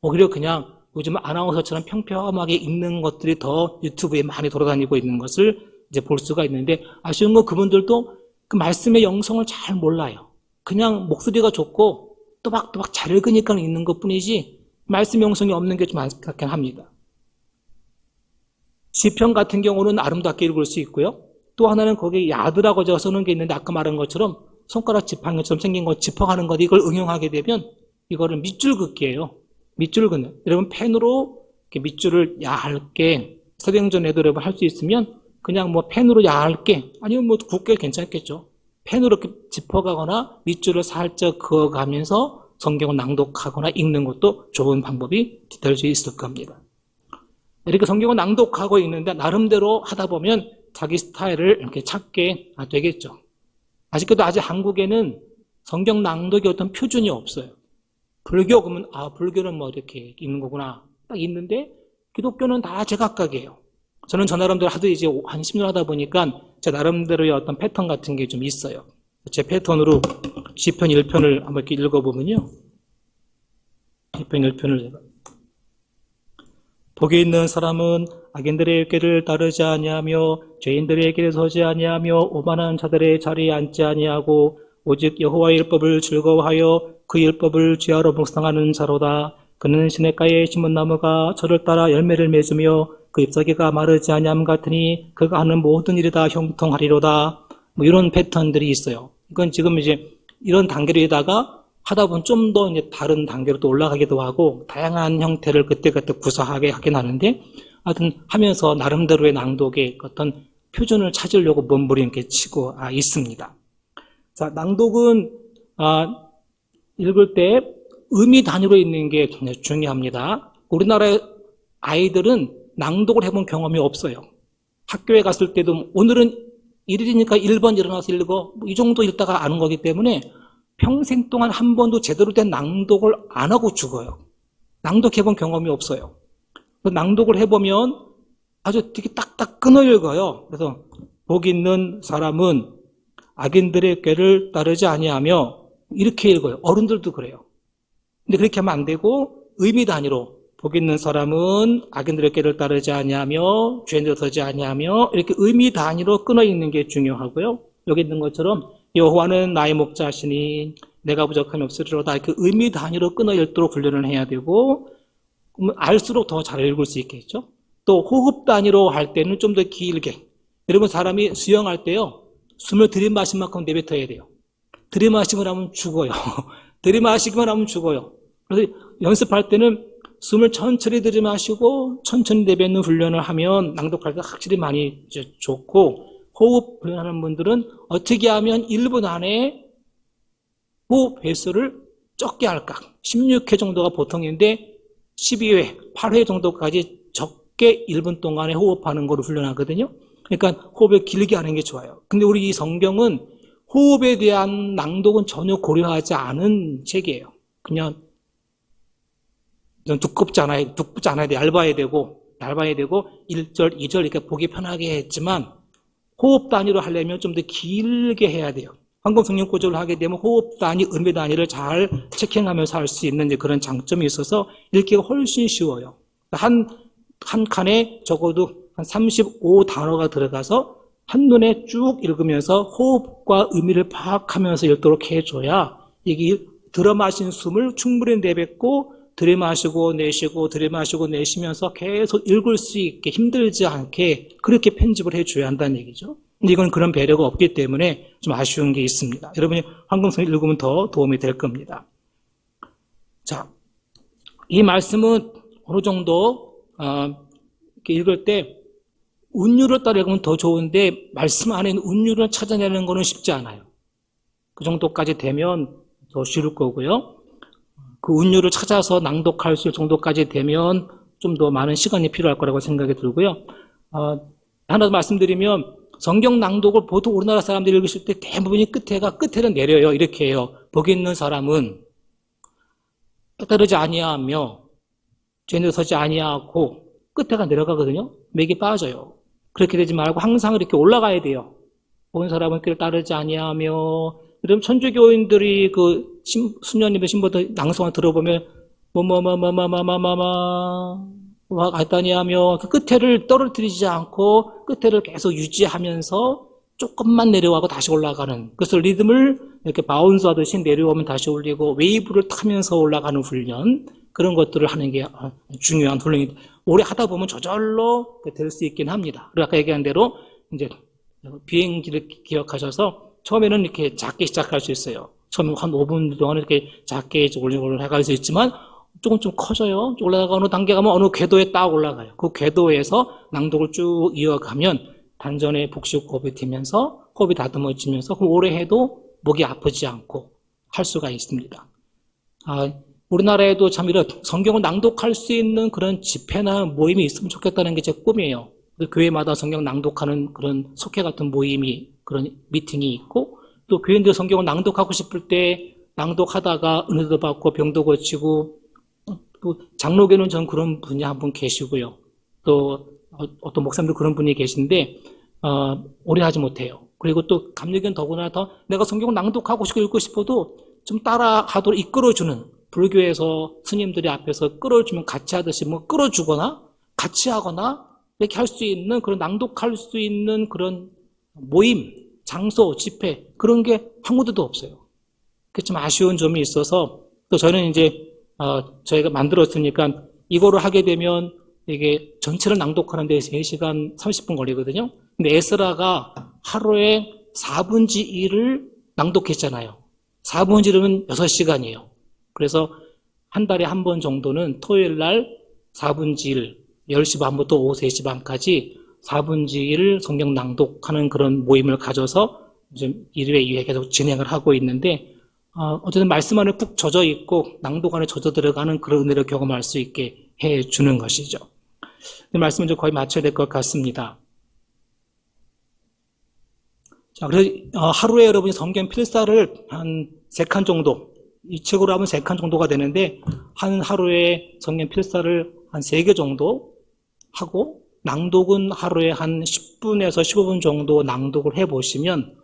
오히려 그냥 요즘 아나운서처럼 평평하게 읽는 것들이 더 유튜브에 많이 돌아다니고 있는 것을 이제 볼 수가 있는데 아쉬운 건 그분들도 그 말씀의 영성을 잘 몰라요. 그냥 목소리가 좋고 또박또박 잘 읽으니까 읽는 것 뿐이지 말씀 영성이 없는 게 좀 안타깝긴 합니다. 시편 같은 경우는 아름답게 읽을 수 있고요. 또 하나는 거기에 야드라고 제가 써놓은 게 있는데 아까 말한 것처럼 손가락 지팡이처럼 생긴 거 짚어가는 것 이걸 응용하게 되면 이거를 밑줄 긋기예요. 밑줄 긋는. 여러분 펜으로 이렇게 밑줄을 얇게 서경전에도 여러분 할 수 있으면 그냥 펜으로 얇게 아니면 굵게 괜찮겠죠. 펜으로 이렇게 짚어가거나 밑줄을 살짝 그어가면서 성경을 낭독하거나 읽는 것도 좋은 방법이 될 수 있을 겁니다. 이렇게 성경을 낭독하고 읽는데 나름대로 하다 보면 자기 스타일을 이렇게 찾게 되겠죠. 아직도 아직 한국에는 성경 낭독의 어떤 표준이 없어요. 불교 그러면 불교는 이렇게 읽는 거구나 딱 있는데 기독교는 다 제각각이에요. 저는 저 나름대로 하도 이제 한 10년 하다 보니까 제 나름대로의 어떤 패턴 같은 게 좀 있어요. 제 패턴으로 시편 1편을 한번 이렇게 읽어보면요. 시편 1편을 복이 있는 사람은 악인들의 꾀를 따르지 아니하며 죄인들의 길에 서지 아니하며 오만한 자들의 자리에 앉지 아니하고 오직 여호와의 율법을 즐거워하여 그 율법을 지하로 묵상하는 자로다. 그는 시냇가에 심은 나무가 저를 따라 열매를 맺으며 그 잎사귀가 마르지 아니함 같으니 그가 하는 모든 일이 다 형통하리로다. 이런 패턴들이 있어요. 이건 지금 이제 이런 단계로다가 하다 보면 좀 더 이제 다른 단계로 또 올라가기도 하고 다양한 형태를 그때그때 구사하게 하긴 하는데 하여튼 하면서 나름대로의 낭독의 어떤 표준을 찾으려고 몸부림을 치고 있습니다. 자, 낭독은 읽을 때 의미 단위로 읽는 게 굉장히 중요합니다. 우리나라의 아이들은 낭독을 해본 경험이 없어요. 학교에 갔을 때도 오늘은 1일이니까 1번 일어나서 읽어 이 정도 읽다가 아는 거기 때문에 평생 동안 한 번도 제대로 된 낭독을 안 하고 죽어요. 낭독해본 경험이 없어요. 낭독을 해보면 아주 되게 딱딱 끊어 읽어요. 그래서 복 있는 사람은 악인들의 꾀를 따르지 아니하며 이렇게 읽어요. 어른들도 그래요. 근데 그렇게 하면 안 되고 의미 단위로 복 있는 사람은 악인들의 꾀를 따르지 아니하며 죄인들 서지 아니하며 이렇게 의미 단위로 끊어 읽는 게 중요하고요. 여기 있는 것처럼 여호와는 나의 목자시니 내가 부족함이 없으리로다. 그 의미 단위로 끊어 읽도록 훈련을 해야 되고 알수록 더 잘 읽을 수 있겠죠. 또 호흡 단위로 할 때는 좀 더 길게. 여러분 사람이 수영할 때요. 숨을 들이마신 만큼 내뱉어야 돼요. 들이마시기만 하면 죽어요. 들이마시기만 하면 죽어요. 그래서 연습할 때는 숨을 천천히 들이마시고 천천히 내뱉는 훈련을 하면 낭독할 때 확실히 많이 이제 좋고, 호흡 훈련하는 분들은 어떻게 하면 1분 안에 호흡 횟수를 적게 할까? 16회 정도가 보통인데 12회, 8회 정도까지 적게 1분 동안에 호흡하는 걸 훈련하거든요. 그러니까 호흡을 길게 하는 게 좋아요. 근데 우리 이 성경은 호흡에 대한 낭독은 전혀 고려하지 않은 책이에요. 그냥 두껍지 않아야 돼. 얇아야 되고 1절, 2절 이렇게 보기 편하게 했지만 호흡 단위로 하려면 좀 더 길게 해야 돼요. 황금 성령 구조를 하게 되면 호흡 단위, 음의 단위를 잘 체킹하면서 할 수 있는 그런 장점이 있어서 읽기가 훨씬 쉬워요. 한 칸에 적어도 한 35단어가 들어가서 한눈에 쭉 읽으면서 호흡과 의미를 파악하면서 읽도록 해줘야 이게 들어마신 숨을 충분히 내뱉고 들이마시고 내쉬고 들이마시고 내쉬면서 계속 읽을 수 있게 힘들지 않게 그렇게 편집을 해줘야 한다는 얘기죠. 근데 이건 그런 배려가 없기 때문에 좀 아쉬운 게 있습니다. 여러분이 황금성을 읽으면 더 도움이 될 겁니다. 자, 이 말씀은 어느 정도 이렇게 읽을 때 운율을 따라 읽으면 더 좋은데 말씀 안에 있는 운율을 찾아내는 거는 쉽지 않아요. 그 정도까지 되면 더 쉬울 거고요. 그 운율을 찾아서 낭독할 수 있을 정도까지 되면 좀 더 많은 시간이 필요할 거라고 생각이 들고요. 하나 더 말씀드리면 성경 낭독을 보통 우리나라 사람들이 읽으실 때 대부분이 끝에는 내려요. 이렇게 해요. 복이 있는 사람은 따르지 아니하며 죄는 서지 아니하고 끝에가 내려가거든요. 맥이 빠져요. 그렇게 되지 말고 항상 이렇게 올라가야 돼요. 본 사람은 그를 따르지 아니하며. 그럼 천주교인들이 그 수녀님의 신부터 낭송을 들어보면 와 갔다니 하며 그 끝에를 떨어뜨리지 않고 끝에를 계속 유지하면서 조금만 내려가고 다시 올라가는, 그래서 리듬을 이렇게 바운스 하듯이 내려오면 다시 올리고 웨이브를 타면서 올라가는 훈련, 그런 것들을 하는 게 중요한 훈련이 오래 하다 보면 저절로 될 수 있긴 합니다. 그리고 아까 얘기한 대로 이제 비행기를 기억하셔서 처음에는 이렇게 작게 시작할 수 있어요. 처음에 한 5분 동안 이렇게 작게 올라갈 수 있지만 조금 좀 커져요. 올라가가 어느 단계 가면 어느 궤도에 딱 올라가요. 그 궤도에서 낭독을 쭉 이어가면 단전에 복식 호흡이 되면서 호흡이 다듬어지면서 오래 해도 목이 아프지 않고 할 수가 있습니다. 우리나라에도 참 이런 성경을 낭독할 수 있는 그런 집회나 모임이 있으면 좋겠다는 게 제 꿈이에요. 교회마다 성경 낭독하는 그런 속회 같은 모임이, 그런 미팅이 있고, 또 교인들 성경을 낭독하고 싶을 때 낭독하다가 은혜도 받고 병도 고치고, 또 장로교는 전 그런 분이 한 분 계시고요. 또 어떤 목사님도 그런 분이 계신데 오래 하지 못해요. 그리고 또 감리교는 더구나 더 내가 성경을 낭독하고 싶고 읽고 싶어도 좀 따라하도록 이끌어주는, 불교에서 스님들이 앞에서 끌어주면 같이 하듯이 뭐 끌어주거나 같이 하거나 이렇게 할 수 있는, 그런 낭독할 수 있는 그런 모임, 장소, 집회, 그런 게 한 군데도 없어요. 그게 좀 아쉬운 점이 있어서, 또 저는 이제 저희가 만들었으니까 이거를 하게 되면 이게 전체를 낭독하는 데 3시간 30분 걸리거든요. 근데 에스라가 하루에 4분의 1을 낭독했잖아요. 4분의 1은 6시간이에요. 그래서 한 달에 한 번 정도는 토요일 날 4분의 1, 10시 반부터 오후 3시 반까지 4분의 1 성경 낭독하는 그런 모임을 가져서 지금 1회, 2회 계속 진행을 하고 있는데, 어쨌든 말씀 안에 푹 젖어 있고 낭독 안에 젖어 들어가는 그런 은혜를 경험할 수 있게 해주는 것이죠. 말씀은 이제 거의 마쳐야 될 것 같습니다. 자, 그래서 하루에 여러분이 성경 필사를 한 3칸 정도, 이 책으로 하면 3칸 정도가 되는데 한 하루에 성경 필사를 한 3개 정도 하고, 낭독은 하루에 한 10분에서 15분 정도 낭독을 해보시면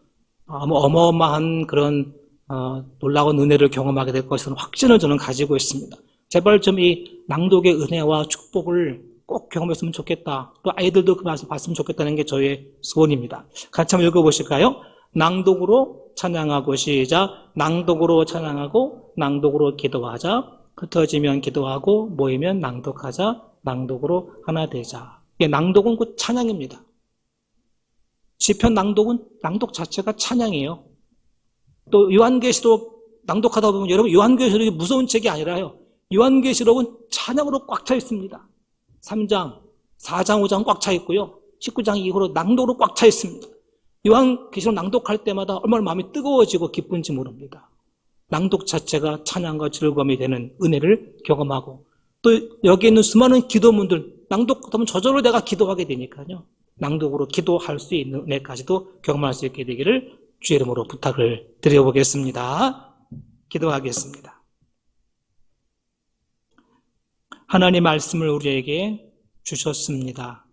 어마어마한 그런 놀라운 은혜를 경험하게 될 것이라는 확신을 저는 가지고 있습니다. 제발 좀 이 낭독의 은혜와 축복을 꼭 경험했으면 좋겠다. 또 아이들도 그 말씀 봤으면 좋겠다는 게 저의 소원입니다. 같이 한번 읽어보실까요? 낭독으로 찬양하고 시작. 낭독으로 찬양하고 낭독으로 기도하자. 흩어지면 기도하고 모이면 낭독하자. 낭독으로 하나 되자. 낭독은 곧 찬양입니다. 시편 낭독은 낭독 자체가 찬양이에요. 또 요한계시록 낭독하다 보면 여러분, 요한계시록이 무서운 책이 아니라요, 요한계시록은 찬양으로 꽉 차 있습니다. 3장, 4장, 5장 꽉 차 있고요. 19장 이후로 낭독으로 꽉 차 있습니다. 요한계시록 낭독할 때마다 얼마나 마음이 뜨거워지고 기쁜지 모릅니다. 낭독 자체가 찬양과 즐거움이 되는 은혜를 경험하고, 또 여기 있는 수많은 기도문들 낭독하면 저절로 내가 기도하게 되니까요. 낭독으로 기도할 수 있는 은혜까지도 경험할 수 있게 되기를 주의 이름으로 부탁을 드려보겠습니다. 기도하겠습니다. 하나님 말씀을 우리에게 주셨습니다.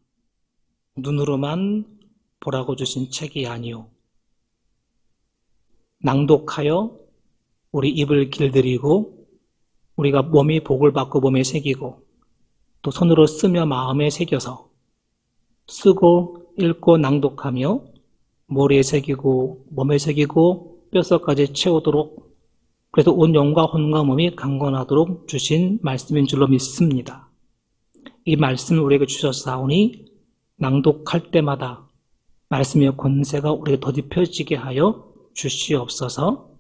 눈으로만 보라고 주신 책이 아니오. 낭독하여 우리 입을 길들이고 우리가 몸이 복을 받고 몸에 새기고 또 손으로 쓰며 마음에 새겨서 쓰고 읽고 낭독하며 머리에 새기고 몸에 새기고 뼛속까지 채우도록, 그래서 온 영과 혼과 몸이 강건하도록 주신 말씀인 줄로 믿습니다. 이 말씀을 우리에게 주셨사오니 낭독할 때마다 말씀의 권세가 우리에게 더딥혀지게 하여 주시옵소서.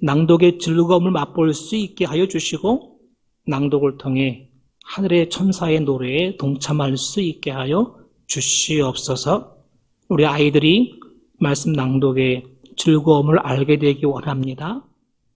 낭독의 즐거움을 맛볼 수 있게 하여 주시고 낭독을 통해 하늘의 천사의 노래에 동참할 수 있게 하여 주시옵소서. 우리 아이들이 말씀 낭독의 즐거움을 알게 되기 원합니다.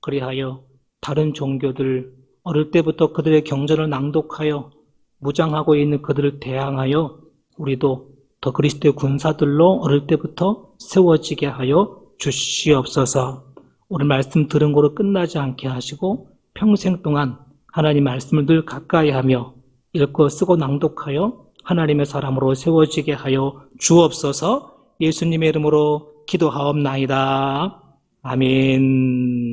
그리하여 다른 종교들 어릴 때부터 그들의 경전을 낭독하여 무장하고 있는 그들을 대항하여 우리도 더 그리스도의 군사들로 어릴 때부터 세워지게 하여 주시옵소서. 오늘 말씀 들은 거로 끝나지 않게 하시고 평생 동안 하나님 말씀을 늘 가까이 하며 읽고 쓰고 낭독하여 하나님의 사람으로 세워지게 하여 주옵소서. 예수님의 이름으로 기도하옵나이다. 아멘.